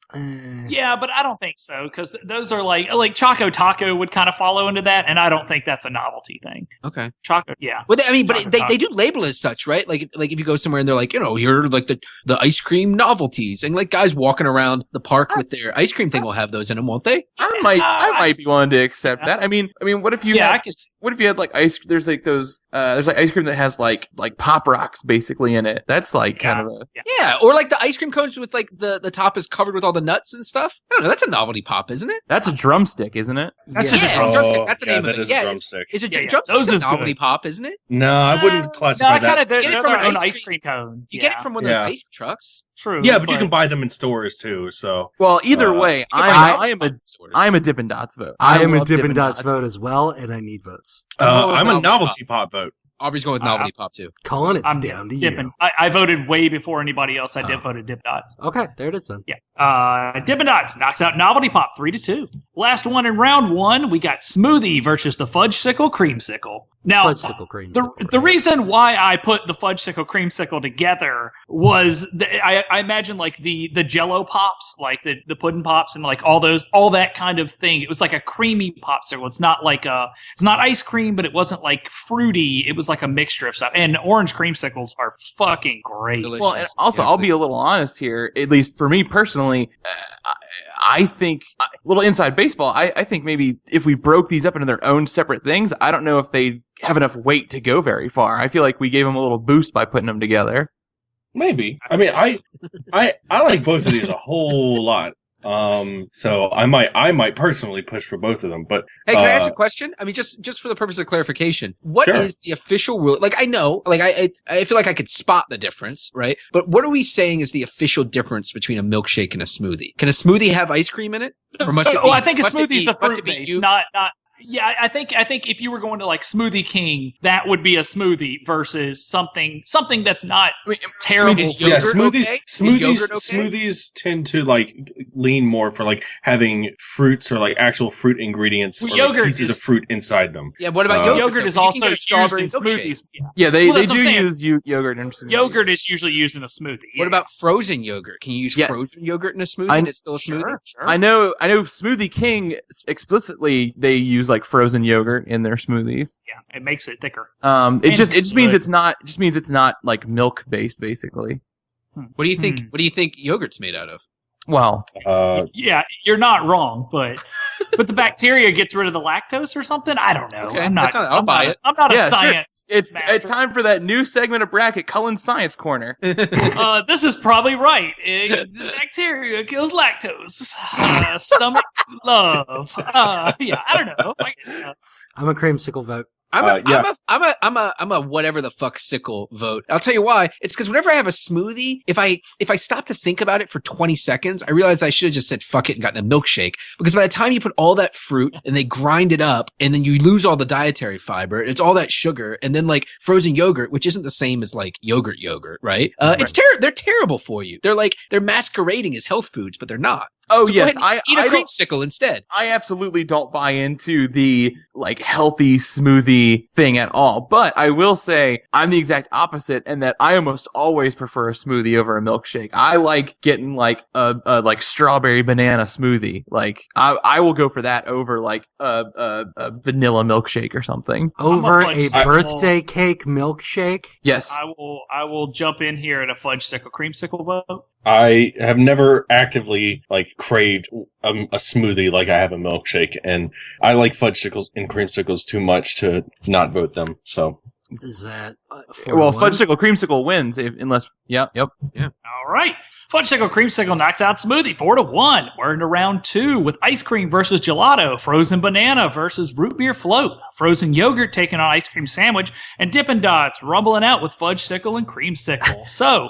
Yeah, but I don't think so because those are like Choco Taco would kind of follow into that, and I don't think that's a novelty thing. Okay. Choco, yeah. Well, I mean, but Choco they Taco. do label it as such, right? Like if you go somewhere and they're like, here are like the ice cream novelties, and like guys walking around the park with their ice cream thing will have those in them, won't they? I might be willing to accept that. I mean, what if you Yeah, had, I could. what if you had like ice? There's like those. There's like ice cream that has like Pop Rocks basically in it. That's like kind of a. Yeah, or like the ice cream cones with like the top is covered with all the nuts and stuff. I don't know. That's a novelty pop, isn't it? That's a drumstick, isn't it? That's Yeah. just a Yeah, drumstick. drumstick. That's the name of that it. is Yeah, drumstick. Is it Yeah, yeah. drumstick? Those a is novelty good. pop, isn't it? No, I wouldn't No, classify I kind that. of. They're Get it their from an own ice ice cream cone. You get it from one of those Yeah. ice cream trucks. True. Yeah, but you can buy them in stores too. So Well, either way, You can buy I'm novelty stores. a Dippin' Dots vote. I am a love Dippin' Dots vote as well, and I need votes. I'm a Novelty novelty pop vote. Aubrey's going with novelty pop too. Colin, it's I'm down to dipping. you. I voted way before anybody else. I Oh. voted Dip Dots. Okay, there it is then. Yeah. Dippin' Dots knocks out Novelty Pop 3-2. Last one in round one, we got Smoothie versus the Fudgesicle Creamsicle. Now, Fudgesicle creamsicle. the reason why I put the Fudgesicle Creamsicle together was I imagine like the Jello pops, like the pudding pops, and like all that kind of thing. It was like a creamy popsicle. It's not ice cream, but it wasn't like fruity. It was like a mixture of stuff. And orange creamsicles are fucking great. Delicious. Well, and also, Yeah, I'll be a little honest here. At least for me personally, I think little inside baseball. I think maybe if we broke these up into their own separate things, I don't know if they have enough weight to go very far. I feel like we gave them a little boost by putting them together. Maybe. I mean, I like both of these a whole lot. So I might personally push for both of them. But Hey, can I ask a question? I mean, just for the purpose of clarification, what is Sure. the official rule? Like, I know, like, I feel like I could spot the difference, right? But what are we saying is the official difference between a milkshake and a smoothie? Can a smoothie have ice cream in it, or must it? Well, I think a must it smoothie's be- the must fruit it be base, you- not. Yeah, I think if you were going to like Smoothie King, that would be a smoothie versus something that's not terrible. is Yeah, yogurt okay? Is yogurt okay? smoothies tend to like lean more for like having fruits or like actual fruit ingredients Well, or like yogurt pieces of fruit inside them. Yeah, what about Yogurt Yogurt though? is 'Cause you also can get a used strawberry in milkshake. smoothies. Yeah. Yeah, they Well, that's what I'm do saying. use yogurt in smoothies. Yogurt is usually used in a smoothie. What about frozen yogurt? Can you use Yes. frozen yogurt in a smoothie and it's still a smoothie? Sure. I know Smoothie King explicitly they use like frozen yogurt in their smoothies. Yeah, it makes it thicker. It just means good. it's not like milk based basically. What do you think? What do you think yogurt's made out of? Well, Yeah, you're not wrong, but the bacteria gets rid of the lactose or something. I don't know. Okay, I'm not. I'll buy it. I'm not yeah, a sure. science. It's master. time for that new segment of bracket, Cullen Science Corner. This is probably right. Bacteria kills lactose. Stomach love. Yeah, I don't know. I'm a creamsicle vote. I'm a whatever the fuck sickle vote. I'll tell you why. It's because whenever I have a smoothie, if I stop to think about it for 20 seconds, I realize I should have just said fuck it and gotten a milkshake. Because by the time you put all that fruit and they grind it up and then you lose all the dietary fiber, it's all that sugar and then like frozen yogurt, which isn't the same as like yogurt, right? They're terrible for you. They're masquerading as health foods, but they're not. Oh So go yes, ahead and eat a creamsicle instead. I absolutely don't buy into the like healthy smoothie thing at all. But I will say I'm the exact opposite in that I almost always prefer a smoothie over a milkshake. I like getting like a like strawberry banana smoothie. Like I will go for that over like a vanilla milkshake or something. Over fudge a birthday cake milkshake? Yes. I will jump in here at a fudge sickle creamsicle vote. I have never actively like craved a smoothie like I have a milkshake, and I like fudgesicles and creamsicles too much to not vote them. So Is that Well, 4-1? fudge sickle creamsicle wins unless yep. All right. Fudge sickle creamsicle knocks out smoothie 4-1. We're into round 2 with ice cream versus gelato, frozen banana versus root beer float, frozen yogurt taking on ice cream sandwich, and Dippin' Dots rumbling out with fudge sickle and creamsicle. So,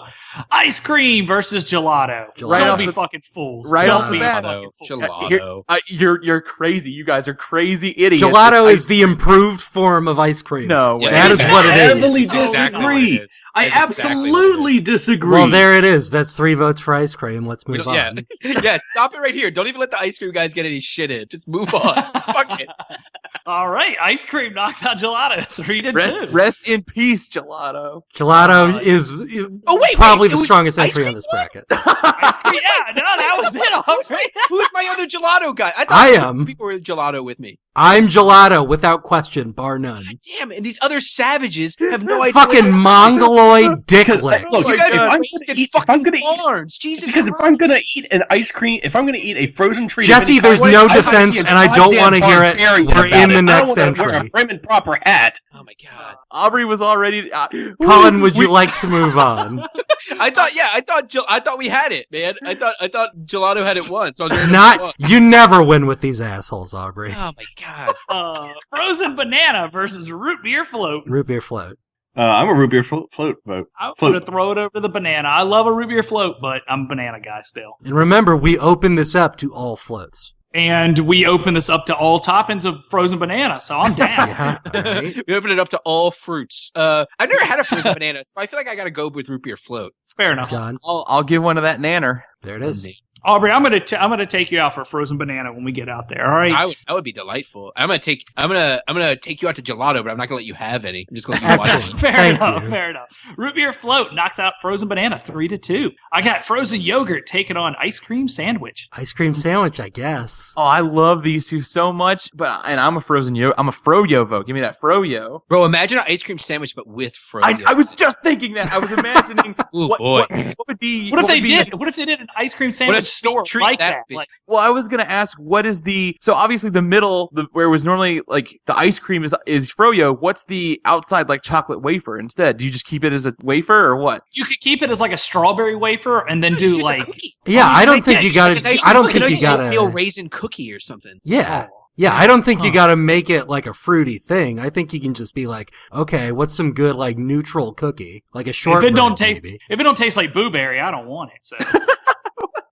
ice cream versus gelato. Right Don't off be the- fucking fools. right Don't off be the bat. fucking fools. Gelato. You're crazy. You guys are crazy idiots. Gelato is the improved form of ice cream. No, Yeah, that is what it heavily is. That's exactly what it disagree. is. I That's exactly absolutely what it is. disagree. Well, there it is. That's 3 votes for ice cream. Let's We move don't- on. yeah, stop it right here. Don't even let the ice cream guys get any shit in. Just move on. Fuck it. All right. Ice cream knocks out gelato 3-2. Rest in peace, gelato. Gelato is probably it the was strongest ice entry cream on this bracket. Ice cream, yeah, no, that was it. Who's my other gelato guy? I thought I am. people were gelato with me. I'm gelato without question, bar none. Damn, and these other savages have no idea. Fucking mongoloid dick lick. Look, You guys if are I'm raised gonna in eat- if I'm fucking gonna eat- barns. Jesus because if Christ. I'm gonna eat an ice cream, if I'm gonna eat a frozen treat, Jesse, of any there's kind, no I have to defense, be a and I don't goddamn want to hear it. barbarian We're about in the it. I next don't wanna wear entry. a prim and proper hat. Oh my god. Aubrey was already. Colin, would you like to move on? I thought we had it, man. I thought gelato had it once. So I was ready to move Not, on. you never win with these assholes, Aubrey. Oh my god. Frozen banana versus root beer float. Root beer float. I'm a root beer float vote. I'm Float. going to throw it over the banana. I love a root beer float, but I'm a banana guy still. And remember, we open this up to all floats. And we open this up to all toppings of frozen banana, so I'm down. Yeah, all right. We open it up to all fruits. I've never had a frozen banana, so I feel like I gotta go with root beer float. Fair enough. John, I'll give one of that nanner. there it is. Aubrey, I'm gonna take you out for a frozen banana when we get out there. All right. That would be delightful. I'm gonna take you out to gelato, but I'm not gonna let you have any. I'm just gonna let you watch Excellent. it. Fair Thank enough. you. Fair enough. Root beer float knocks out frozen banana 3-2. I got frozen yogurt taking on ice cream sandwich. Ice cream sandwich, I guess. Oh, I love these two so much. And I'm a I'm a froyo vote. Give me that froyo. Bro, imagine an ice cream sandwich but with froyo. I was just thinking that. I was imagining Ooh, what boy. would be. What if they would be did? the- What if they did an ice cream sandwich sweet store treat like that that? be? Like, Well, I was gonna ask, what is so obviously the middle, where it was normally like the ice cream is froyo. What's the outside like chocolate wafer instead? Do you just keep it as a wafer or what? you could keep it as like a strawberry wafer and then do Use a like cookie. Yeah, I don't think Yeah, you just gotta. like a nice I don't cookie, think you like an oatmeal gotta. raisin cookie or something. Yeah. Yeah, I don't think you gotta make it like a fruity thing. I think you can just be like, okay, what's some good like neutral cookie, like a if shortbread? it don't taste maybe. if it don't taste like blueberry, I don't want it. So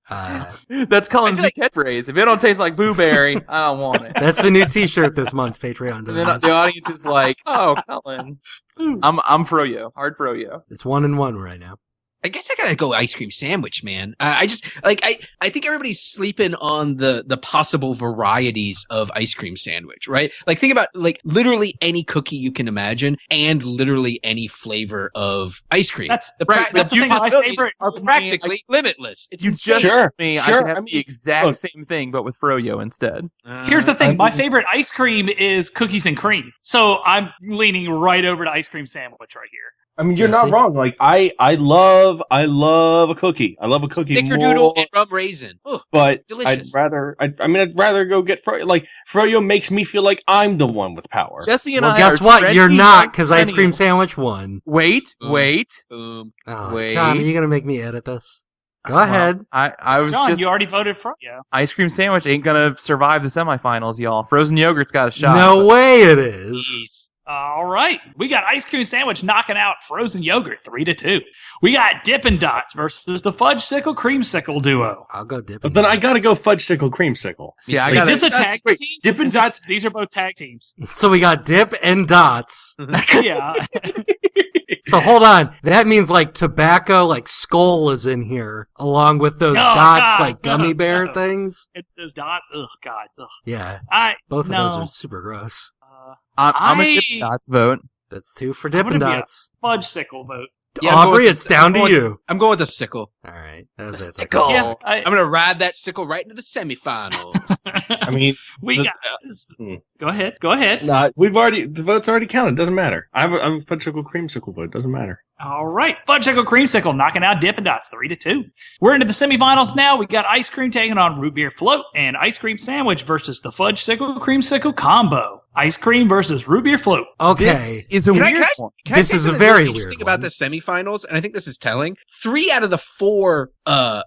That's Cullen's new catchphrase. If it don't taste like blueberry, I don't want it. That's the new T-shirt this month, Patreon. And then the audience is like, "Oh, Cullen, I'm froyo, hard froyo." It's 1-1 right now. I guess I gotta go ice cream sandwich, man. I just like I think everybody's sleeping on the possible varieties of ice cream sandwich, right? Like think about like literally any cookie you can imagine and literally any flavor of ice cream. That's the The thing. My favorite. are practically limitless. It's You insane. just told me I Sure. could have the exact same thing, but with froyo instead. Here's the thing. My favorite ice cream is cookies and cream. So I'm leaning right over to ice cream sandwich right here. I mean, you're Jesse? not wrong. Like, I love a cookie. I love a cookie Snickerdoodle more, and rum raisin. Ooh, but delicious. I'd rather go get Froyo. Like, Froyo makes me feel like I'm the one with power. Jesse and Well, I guess are what? You're trendy not, because ice cream millennials. sandwich won. Wait. boom. Oh, Wait. John, are you gonna make me edit this? Go ahead. I was John, just you already voted for yeah. ice cream sandwich ain't gonna survive the semifinals, y'all. Frozen yogurt's got a shot. No but- way it is. Jeez. All right. We got ice cream sandwich knocking out frozen yogurt 3-2. We got Dippin' Dots versus the Fudge-Sickle Creamsicle duo. I'll go dip. But then I gotta go Fudge-Sickle Creamsicle. See, I Is gotta, this a tag wait, team? Dippin' Is this- Dots- These are both tag teams. So we got dip and dots. Yeah. So hold on. That means like tobacco, like Skull is in here, along with those No, dots, God, like gummy no, bear no. things. Those dots. Ugh, God. Ugh. Yeah, Both both of those are super gross. I'm a I- Dippin' Dots vote. That's 2 for I'm Dippin' gonna be a- Dots. Fudge-Sickle vote. Yeah, I'm going Aubrey, with it's the- down I'm to going- you. I'm going with the sickle. All right, that's it. Sickle. Yeah, I'm gonna ride that sickle right into the semifinals. I mean, we the- got. Go ahead. Go ahead. the vote's already counted. Doesn't matter. I have a Fudge-Sickle Creamsicle vote. Doesn't matter. All right. Fudge-Sickle Creamsicle knocking out Dippin' Dots 3-2. We're into the semifinals now. We got ice cream taking on root beer float and ice cream sandwich versus the Fudge-Sickle Creamsicle combo. Ice cream versus root beer float. Okay. This is a Can I weird one. This say is a something very really interesting weird about one. the semifinals, and I think this is telling. 3 out of the 4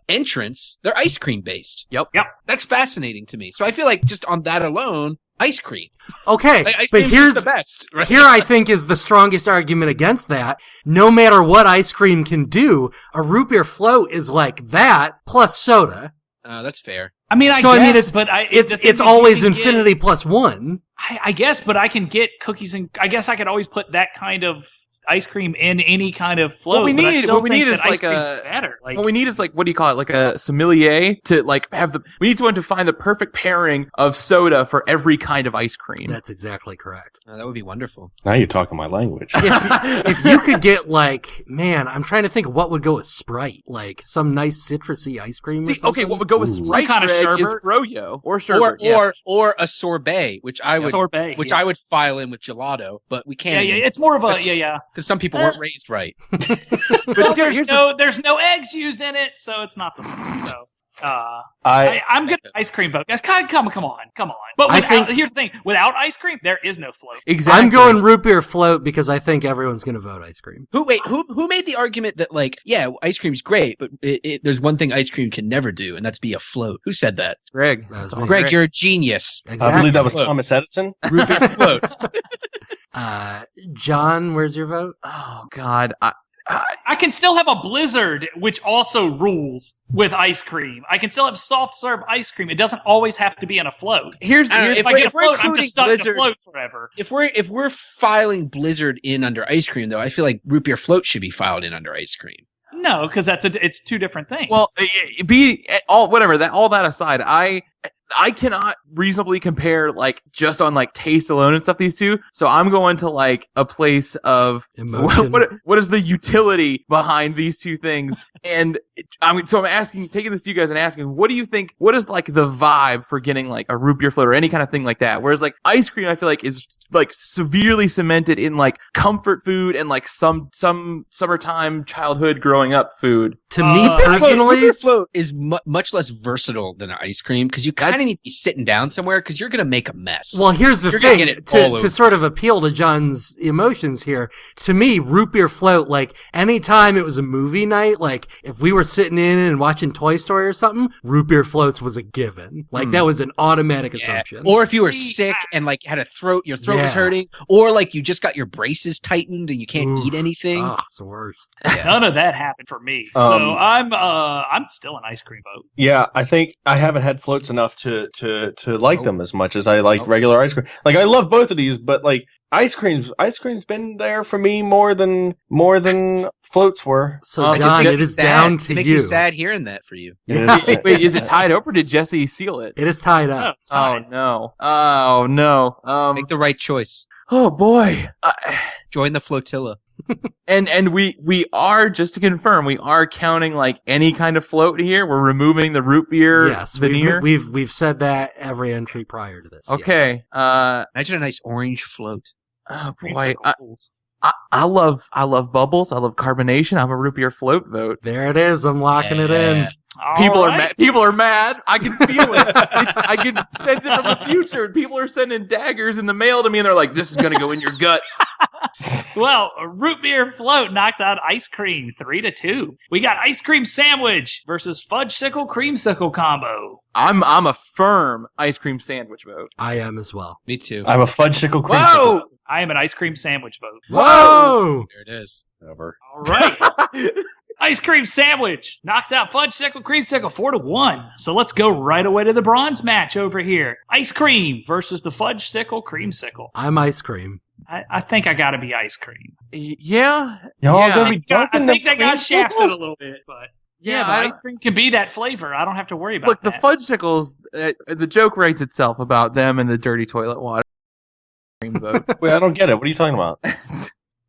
entrants, they're ice cream based. Yep. That's fascinating to me. So I feel like just on that alone, ice cream. Okay, Like, ice but cream's here's just the best, right? here I think is the strongest argument against that. No matter what ice cream can do, a root beer float is like that plus soda. That's fair. I mean, I So, guess, I mean, it's- but the thing It's is you always can get- infinity plus 1. I guess, but I can get cookies and I guess I could always put that kind of ice cream in any kind of float. What we but I need- still what we think need that is ice like cream's a- better. Like, What we need is like, what do you call it? Like a sommelier to like have the. We need someone to find the perfect pairing of soda for every kind of ice cream. That's exactly correct. That would be wonderful. Now you're talking my language. If you could get like, man, I'm trying to think of what would go with Sprite, like some nice citrusy ice cream. or See, something. okay, what would go with Ooh. Sprite Some kind of Greg, is sherbet? froyo or sherbet. Or a sorbet, which I would sorbet, I would file in with gelato, but we yeah, can't. yeah, it's more of a That's- yeah. Because some people weren't raised right. Well, here's there's no eggs used in it, so it's not the same. So I I'm good at ice cream vote, guys. Come on. But I without, think- here's the thing: without ice cream, there is no float. Exactly. I'm going root beer float because I think everyone's going to vote ice cream. Who made the argument that like, yeah, ice cream's great, but there's one thing ice cream can never do, and that's be a float. Who said that? Greg. That was me. Greg, you're a genius. Exactly. I believe that was Float. Thomas Edison. Root beer float. John, where's your vote? Oh God. I can still have a blizzard, which also rules with ice cream. I can still have soft serve ice cream. It doesn't always have to be in a float. Here's I don't know, If If I we're- get a if we're float, I'm including just stuck to Blizzard- floats forever. If we're filing Blizzard in under ice cream, though, I feel like root beer float should be filed in under ice cream. No, because it's two different things. Well, all that aside, I cannot reasonably compare like just on like taste alone and stuff these two. So I'm going to like a place of Emotion. what is the utility behind these two things? And I'm taking this to you guys and asking, what do you think? What is like the vibe for getting like a root beer float or any kind of thing like that? Whereas like ice cream, I feel like is like severely cemented in like comfort food and like some summertime childhood growing up food. To me Root beer personally, float is much less versatile than ice cream because you kind kind of need to be sitting down somewhere because you're going to make a mess. Well, here's the You're gonna thing. get it all To over. sort of appeal to John's emotions here, to me, root beer float, like, anytime it was a movie night, like, if we were sitting in and watching Toy Story or something, root beer floats was a given. Like, that was an automatic assumption. Or if you were sick and like had your throat was hurting, or like you just got your braces tightened and you can't eat anything. Oh, it's the worst. None of that happened for me. So I'm still an ice cream vote. Yeah, I think I haven't had floats enough to like them as much as I like regular ice cream. Like, I love both of these, but like ice cream's been there for me more than floats were. So John, it is down to it makes you. me sad hearing that for you. Yeah. Wait, is it tied up or did Jesse seal it? It is tied No, up. it's fine. Oh no. Make the right choice. Oh boy. Join the flotilla. And we are, just to confirm, we are counting like any kind of float here. We're removing the root beer Yes, veneer. we've said that every entry prior to this. Okay. Imagine a nice orange float. Oh boy. I love bubbles. I love carbonation. I'm a root beer float vote. There it is. I'm locking it in. People All are mad. People are mad. I can feel it. I can sense it from the future. People are sending daggers in the mail to me, and they're like, "This is gonna go in your gut." Well, a root beer float knocks out ice cream 3-2. We got ice cream sandwich versus fudgesicle creamsicle combo. I'm a firm ice cream sandwich vote. I am as well. Me too. I'm a fudgesicle creamsicle. Whoa! I am an ice cream sandwich vote. Whoa! There it is. Whatever. All right. Ice cream sandwich knocks out fudgesicle creamsicle 4-1. So let's go right away to the bronze match over here. Ice cream versus the fudgesicle creamsicle. I'm ice cream. I think I got to be ice cream. Yeah. Y'all yeah. gonna be I dunking think them they got shafted a creamsicles? little bit, but Yeah, but ice cream can be that flavor. I don't have to worry about Look, the that. fudgesicles. The joke writes itself about them and the dirty toilet water. Cream vote. Wait, I don't get it. What are you talking about?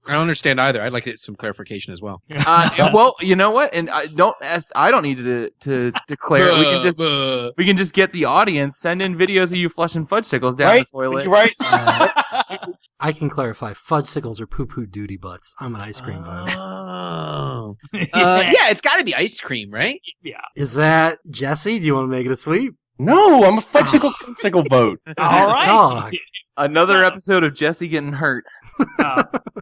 I don't understand either. I'd like to get some clarification as well. Well, you know what? And I don't need to declare. We can just get the audience send in videos of you flushing fudgesicles down the toilet. You're right. I can clarify. Fudgesicles are poo-poo duty butts. I'm an ice cream vote. Oh. Yeah, it's got to be ice cream, right? Yeah. Is that Jesse? Do you want to make it a sweep? No, I'm a fudgesicle creamsicle vote. All right. Dog. Another episode of Jesse getting hurt.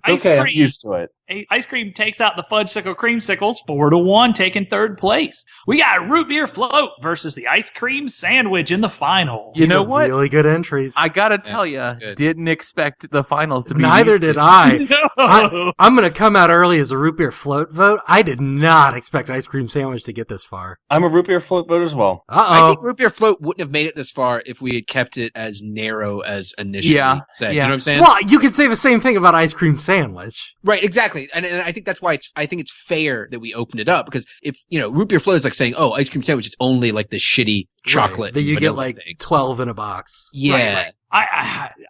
Ice Okay, I'm cream. used to it. Ice cream takes out the fudgesicle creamsicles 4-1, taking third place. We got root beer float versus the ice cream sandwich in the final. You These know are what? Really good entries. I gotta tell you, that's good. didn't expect the finals to be. Neither these did two. I. No. I'm going to come out early as a root beer float vote. I did not expect ice cream sandwich to get this far. I'm a root beer float vote as well. I Uh-oh. think root beer float wouldn't have made it this far if we had kept it as narrow as initially said. You know what I'm saying? Well, you could say the same thing about ice cream sandwich. Right, exactly. And I think that's why I think it's fair that we opened it up because if, root beer float is like saying, oh, ice cream sandwich is only like the shitty chocolate. Right, that you get vanilla like things. 12 in a box. Yeah. Right.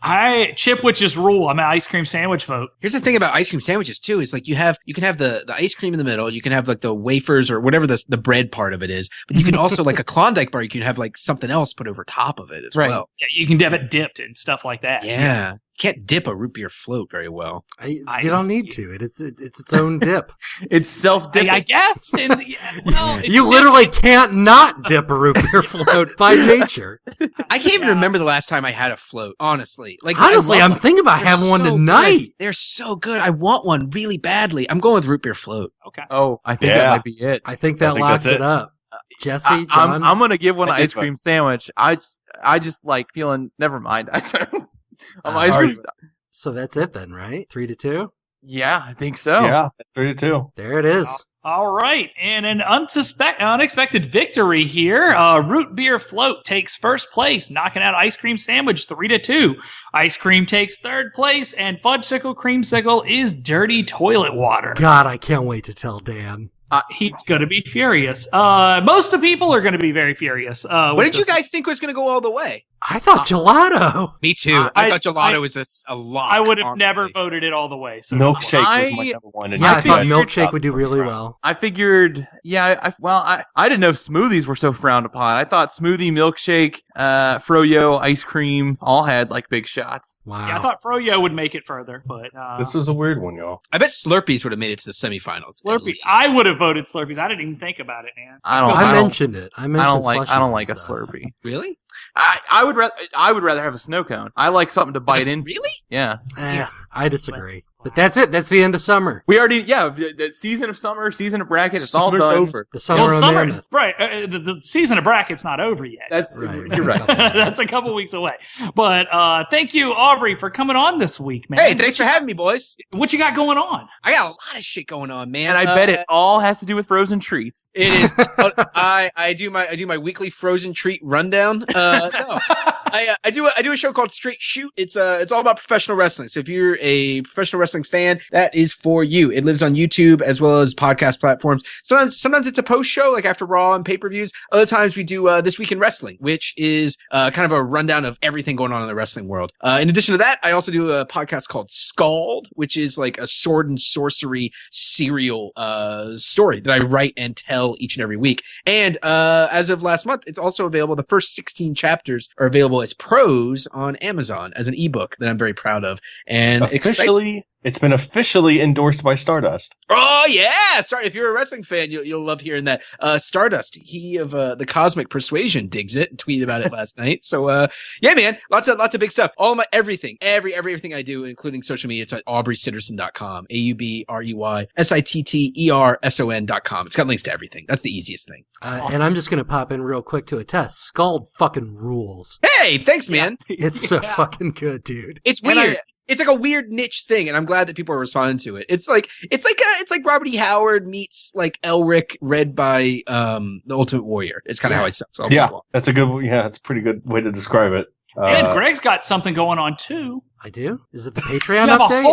I Chipwich's rule. I'm an ice cream sandwich vote. Here's the thing about ice cream sandwiches too, is like you can have the ice cream in the middle, you can have like the wafers or whatever the bread part of it is, but you can also like a Klondike bar, you can have like something else put over top of it as Right. well. Yeah, you can have it dipped and stuff like that. Yeah. You can't dip a root beer float very well. You don't need to. It's its own dip. It's self-dipping. I guess. It's You literally can't not dip a root beer float by nature. I can't even remember the last time I had a float, honestly. Like Honestly, I love I'm them. thinking about They're having one so tonight. good. They're so good. I want one really badly. I'm going with root beer float. Okay. Oh, I think Yeah. that might be it. I think that I think locks that's it it. up. Jesse, I'm John? gonna give one an I think ice cream sandwich. I just like feeling. Never mind. I'm ice cream. So that's it then, right? 3-2? Yeah, I think so. Yeah, it's 3-2. There it is. All right, and an unexpected victory here. Root beer float takes first place, knocking out ice cream sandwich 3-2. Ice cream takes third place, and fudgesicle creamsicle is dirty toilet water. God, I can't wait to tell Dan. He's going to be furious. Most of the people are going to be very furious. What did you guys think was going to go all the way? I thought gelato. Me too. I thought gelato was a lot. I would have never voted it all the way. So Milkshake was my number one. Yeah, I thought milkshake milkshake would do really well. I figured, I didn't know smoothies were so frowned upon. I thought smoothie, milkshake, froyo, ice cream all had like big shots. Wow. Yeah, I thought froyo would make it further, but This was a weird one, y'all. I bet Slurpees would have made it to the semifinals. Slurpees. I would have voted Slurpees. I didn't even think about it, man. I mentioned it. I don't like a stuff. Slurpee. Really? I would rather have a snow cone. I like something to bite in. Really? Yeah. I disagree. But that's it. That's the end of summer. We already, the season of summer, season of bracket, it's all Summer's done. over. The summer of mammoth. Right. The season of bracket's not over yet. You're right. That's a couple weeks away. But thank you, Aubrey, for coming on this week, man. Hey, thanks for having me, boys. What you got going on? I got a lot of shit going on, man. And I bet it all has to do with frozen treats. It is. I do my weekly frozen treat rundown. No, I do a show called Straight Shoot. It's all about professional wrestling. So if you're a professional wrestling fan, that is for you. It lives on YouTube as well as podcast platforms. Sometimes it's a post show, like after Raw and pay-per-views. Other times we do This Week in Wrestling, which is kind of a rundown of everything going on in the wrestling world. In addition to that, I also do a podcast called SKALD, which is like a sword and sorcery serial story that I write and tell each and every week. And as of last month, it's also available. The first 16 chapters are available as prose on Amazon as an ebook that I'm very proud of. And It's been officially endorsed by Stardust. Oh yeah, sorry. If you're a wrestling fan, you'll love hearing that. Stardust, he of the Cosmic Persuasion, digs it and tweeted about it last night. So yeah, man, lots of big stuff. All of my everything I do, including social media, it's at AubreySitterson.com. AubreySitterson.com. It's got links to everything. That's the easiest thing. Awesome. And I'm just gonna pop in real quick to attest. SKALD fucking rules. Hey, thanks, man. It's so fucking good, dude. It's weird. It's like a weird niche thing, and I'm glad that people are responding to it. It's like Robert E. Howard meets like Elric read by the Ultimate Warrior. It's kind of how I said. So that's a pretty good way to describe it. And Greg's got something going on too. I do? Is it the Patreon you have update?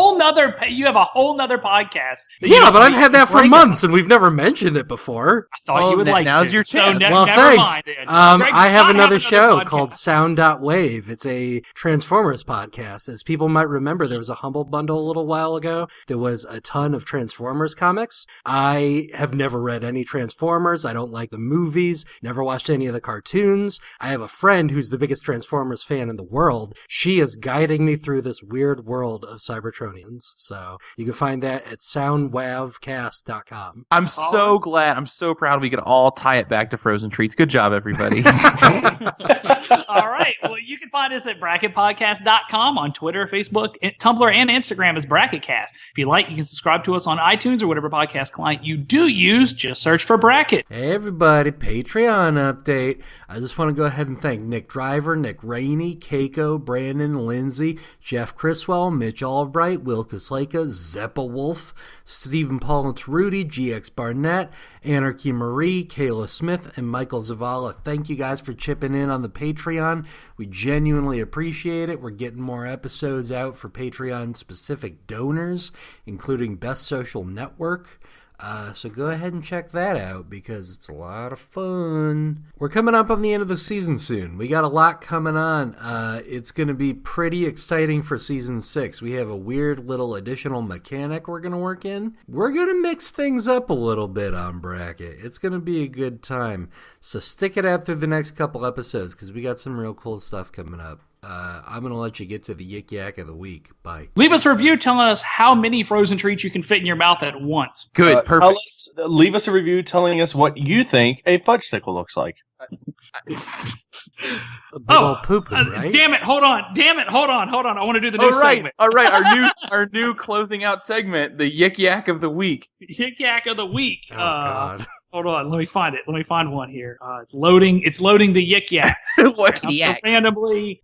You have a whole nother podcast. Yeah, but I've had that for months, and we've never mentioned it before. I thought you would like now's to. your chance. Well, never thanks. mind. I have another show podcast called Sound.Wave. It's a Transformers podcast. As people might remember, there was a Humble Bundle a little while ago. There was a ton of Transformers comics. I have never read any Transformers. I don't like the movies. Never watched any of the cartoons. I have a friend who's the biggest Transformers fan in the world. She is guiding me through this weird world of Cybertronians. So you can find that at soundwavcast.com. I'm so glad. I'm so proud we could all tie it back to frozen treats. Good job, everybody. All right. Well, you can find us at bracketpodcast.com on Twitter, Facebook, Tumblr, and Instagram as BracketCast. If you like, you can subscribe to us on iTunes or whatever podcast client you do use. Just search for Bracket. Hey everybody, Patreon update. I just want to go ahead and thank Nick Driver, Nick Rainey, Keiko, Brandon, Lindsay, Jeff Criswell, Mitch Albright, Will Kusleka, Zeppa Wolf, Stephen Paul and Tarudy, GX Barnett, Anarchy Marie, Kayla Smith, and Michael Zavala. Thank you guys for chipping in on the Patreon. We genuinely appreciate it. We're getting more episodes out for Patreon-specific donors, including Best Social Network. So go ahead and check that out because it's a lot of fun. We're coming up on the end of the season soon. We got a lot coming on. It's going to be pretty exciting for season 6. We have a weird little additional mechanic we're going to work in. We're going to mix things up a little bit on Bracket. It's going to be a good time. So stick it out through the next couple episodes because we got some real cool stuff coming up. I'm going to let you get to the Yik Yak of the week. Bye. Leave us a review telling us how many frozen treats you can fit in your mouth at once. Good, perfect. Leave us a review telling us what you think a fudgesicle looks like. A big old poo-poo, right? Damn it, hold on. I want to do the new segment. All right, our new closing out segment, the Yik Yak of the week. Yik Yak of the week. Oh, God. Hold on, let me find it. Let me find one here. It's loading the Yik Yak. What yak? Randomly.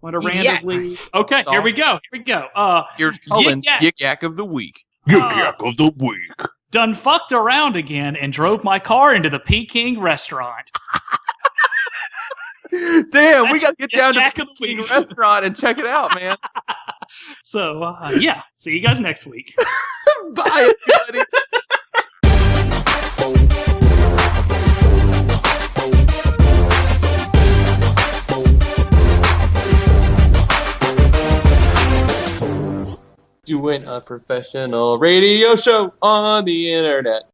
Okay, here we go. Here's Cullen's Yik Yak of the week. Yik Yak of the week. Done fucked around again and drove my car into the Peking restaurant. Damn, we got to get down to the Peking restaurant and check it out, man. So, yeah, see you guys next week. Bye, everybody. doing a professional radio show on the internet.